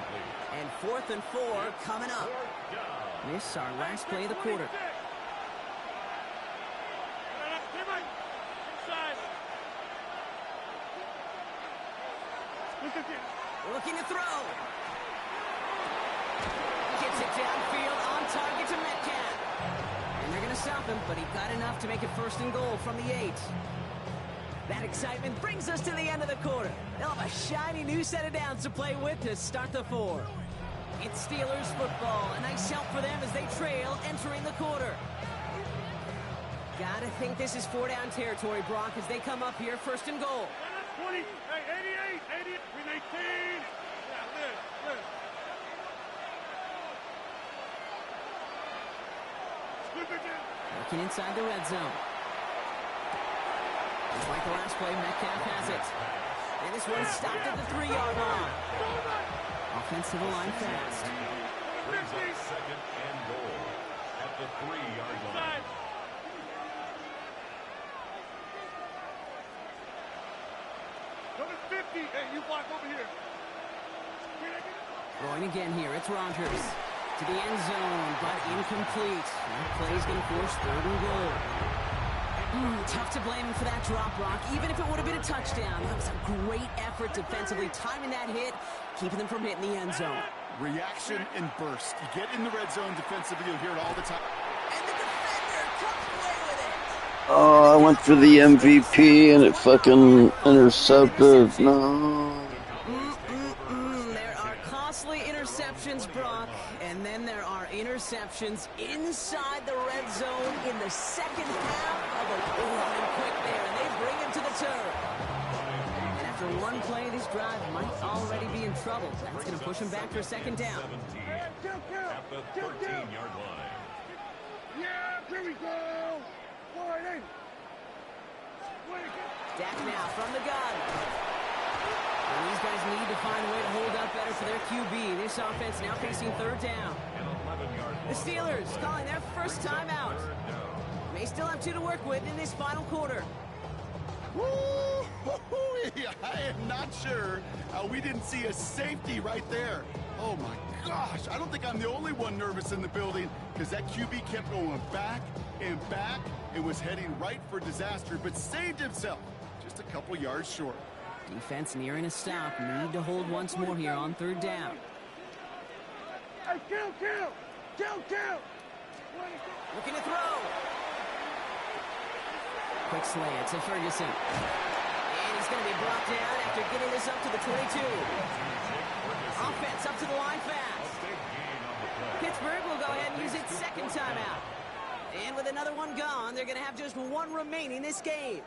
And 4th and 4 coming up. This is our last play of the quarter. Looking to throw. Gets it downfield on target to Metcalf. And they're going to stop him, but he got enough to make it 1st and goal from the 8. That excitement brings us to the end of the quarter. They'll have a shiny new set of downs to play with to start the 4. It's Steelers football. A nice help for them as they trail entering the quarter. Gotta think this is 4-down territory, Brock, as they come up here 1st and goal. 20, 88, 88, 18. Looking inside the red zone. Just like the last play, Metcalf has it. And this one stopped at the 3-yard line. Offensive line fast. Brings up 2nd and goal at the 3-yard line. Number 50. Hey, you block over here. Throwing again here. It's Rodgers. To the end zone, but incomplete. That play's going to force 3rd and goal. Tough to blame him for that drop, Brock. Even if it would have been a touchdown, that was a great effort defensively, timing that hit, keeping them from hitting the end zone. Reaction and burst. You get in the red zone defensively, you'll hear it all the time. And the defender comes away with it. Oh, I went for the MVP and it fucking intercepted. No. There are costly interceptions, Brock, and then there are interceptions inside the red zone in the second half of a running quick there, and they bring him to the turf. And after one play, this drive might already be in trouble. That's going to push him back for 2nd down. 17 at the 13-yard line. Yeah, here we go. All right, Dak now from the gun. And these guys need to find a way to hold up better for QB. This offense now facing third down. The Steelers calling their first timeout. May still have 2 to work with in this final quarter. I am not sure how we didn't see a safety right there. Oh my gosh, I don't think I'm the only one nervous in the building, because that QB kept going back and back and was heading right for disaster, but saved himself just a couple yards short. Defense nearing a stop. Need to hold once more here on third down. Hey, kill! Looking to throw. Quick slant to Ferguson. And he's going to be brought down after getting this up to the 22. Offense up to the line fast. Pittsburgh will go ahead and use its second timeout. And with another one gone, they're going to have just 1 remaining this game.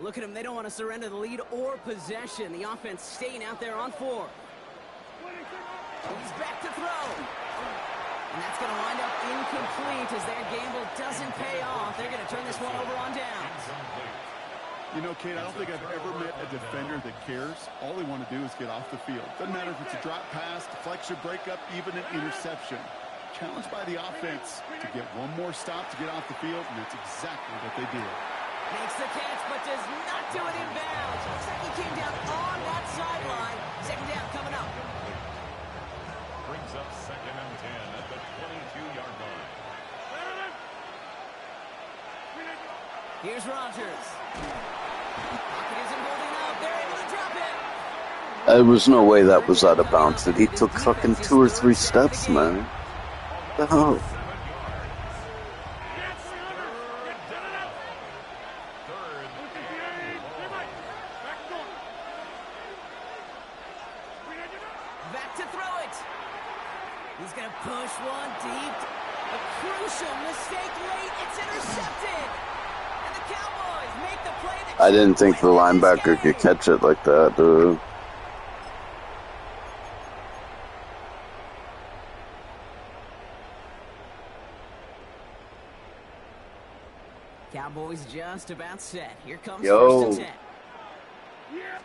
Look at them. They don't want to surrender the lead or possession. The offense staying out there on 4. He's back to throw. And that's going to wind up incomplete as their gamble doesn't pay off. They're going to turn this one over on downs. You know, Kate, I don't think I've ever met a defender that cares. All they want to do is get off the field. Doesn't matter if it's a drop pass, deflection, breakup, even an interception. Challenged by the offense to get one more stop to get off the field, and that's exactly what they did. Makes the catch, but does not do it in bounds. Looks like he came down on that sideline. Second down coming up. Brings up 2nd and 10 at the 22-yard line. Here's Rodgers. Pocket isn't holding up. They're able to drop it. There was no way that was out of bounds. He took fucking 2 or 3 steps, man. What the hell? Back to throw it. He's going to push one deep. A crucial mistake late. It's intercepted. And the Cowboys make the play. I didn't think the linebacker could catch it like that, dude. Cowboys just about set. Here comes Yo. first and 10. Here's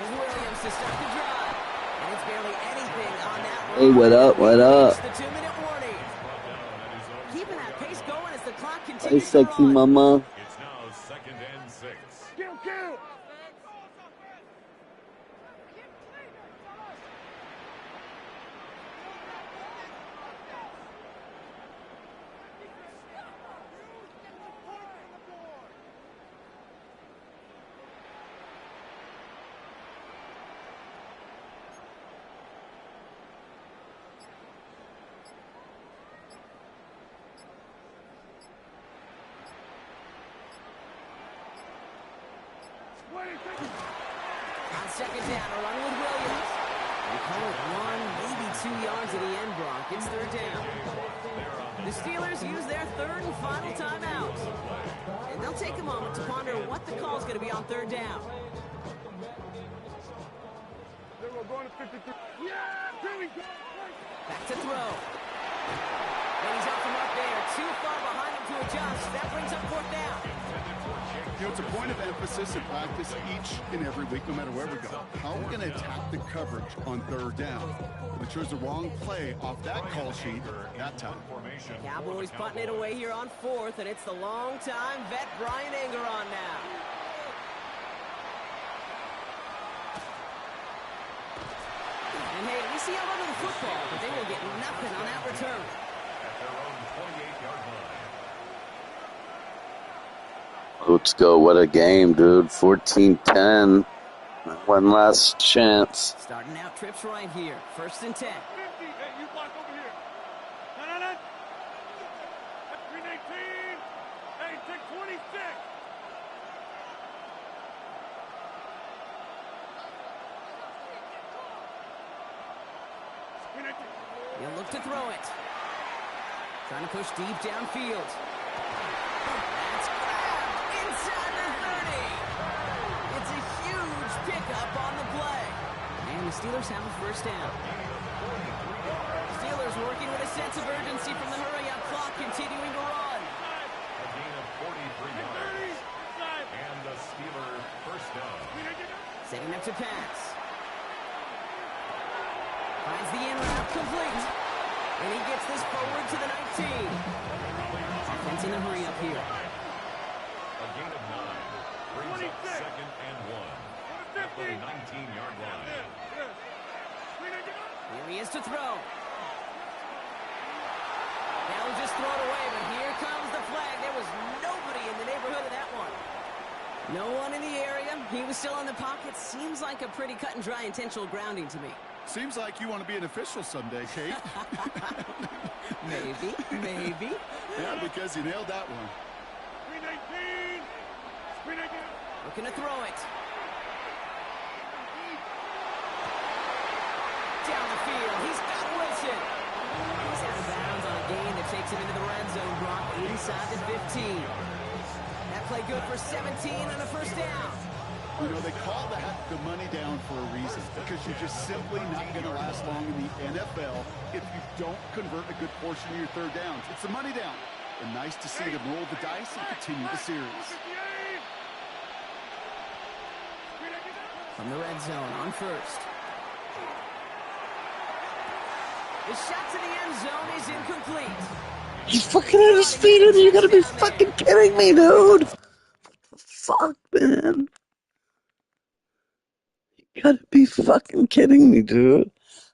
Williams to start the drive. And it's barely anything on that run. Hey, what up, what up? The 2-minute warning. Keeping that pace going as the clock Hey, continues to sexy run. mama. It's now 2nd and 6. Kill! On second down, a run with Williams. They call it 1, maybe 2 yards at the end, Brock. It's third down. The Steelers use their third and final timeout. And they'll take a moment to ponder what the call is going to be on third down. We're going to 53. Yeah, here we go. Back to throw. And he's off the mark there. Too far behind him to adjust. That brings up fourth down. You know, it's a point of emphasis in practice each and every week, no matter where we go. How are we going to attack the coverage on third down? We chose the wrong play off that call sheet that time. Cowboys punting it away here on fourth, and it's the long-time vet Brian Anger on now. And hey, we see how run of the football, but they will get nothing on that return. At their own 28-yard line. Let's go. What a game, dude. 14-10. One last chance. Starting out trips right here. First and 10. 50. Hey, you block over here. No. 318. Hey, take 26. He'll look to throw it. Trying to push deep downfield. That's grabbed inside the 30. It's a huge pickup on the play. And the Steelers have a first down. Steelers working with a sense of urgency from the hurry-up clock, continuing to run. A gain of 43 yards. Back to pass. Finds the in route complete. And he gets this forward to the 19. Offense in a hurry up here. A gain of 9. Brings up 2nd and 1. At the 19-yard line. Here he is to throw. They'll just throw it away, but here comes the flag. There was nobody in the neighborhood of that one. No one in the area. He was still in the pocket. Seems like a pretty cut and dry intentional grounding to me. Seems like you want to be an official someday, Kate. Maybe. Yeah, because you nailed that one. Looking to throw it. Down the field. He's got Wilson. He's out of bounds on a gain that takes him into the red zone. Brock inside the 15. That play good for 17 on a first down. You know, they call that the money down for a reason, because you're just simply not going to last long in the NFL if you don't convert a good portion of your third downs. It's the money down. And nice to see them roll the dice and continue the series. From the red zone on first. The shot to the end zone is incomplete. He's fucking at his feet, and you gotta be fucking kidding me, dude. What the fuck, man? You gotta be fucking kidding me, dude.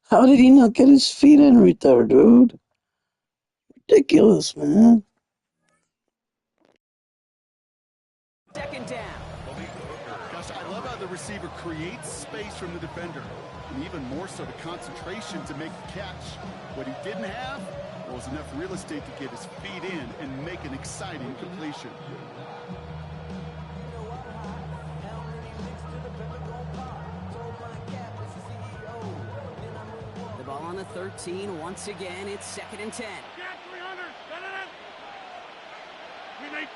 How did he not get his feet in right there, dude? Ridiculous, man. Second down. Gosh, I love how the receiver creates space from the defender, and even more so the concentration to make the catch. What he didn't have was enough real estate to get his feet in and make an exciting completion. The ball on the 13. Once again, it's 2nd and 10. 18.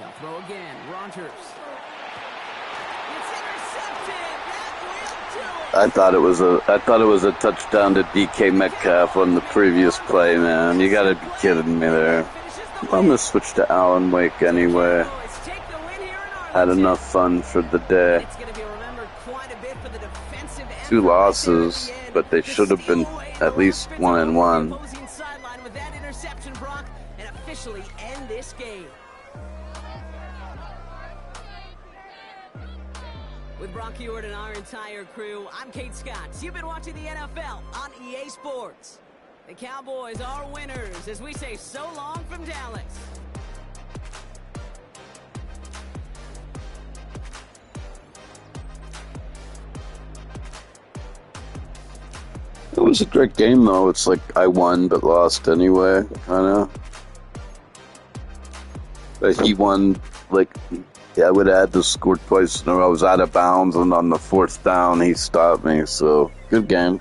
They'll throw again. Rodgers. It's intercepted. That will do it. I thought it was a touchdown to DK Metcalf on the previous play, man. You gotta be kidding me there. I'm gonna switch to Alan Wake anyway. Had enough fun for the day. It's going to be remembered quite a bit for the defensive end. 2 losses, but they should have been at least 1-1. Opposing sideline with that interception, Brock, and officially end this game. With Brock Heward and our entire crew, I'm Kate Scott. You've been watching the NFL on EA Sports. The Cowboys are winners as we say so long from Dallas. It was a great game, though. It's like I won but lost anyway, kind of. But he won, like, yeah, I would have had to score twice in a row. I was out of bounds, and on the 4th down, he stopped me. So, good game.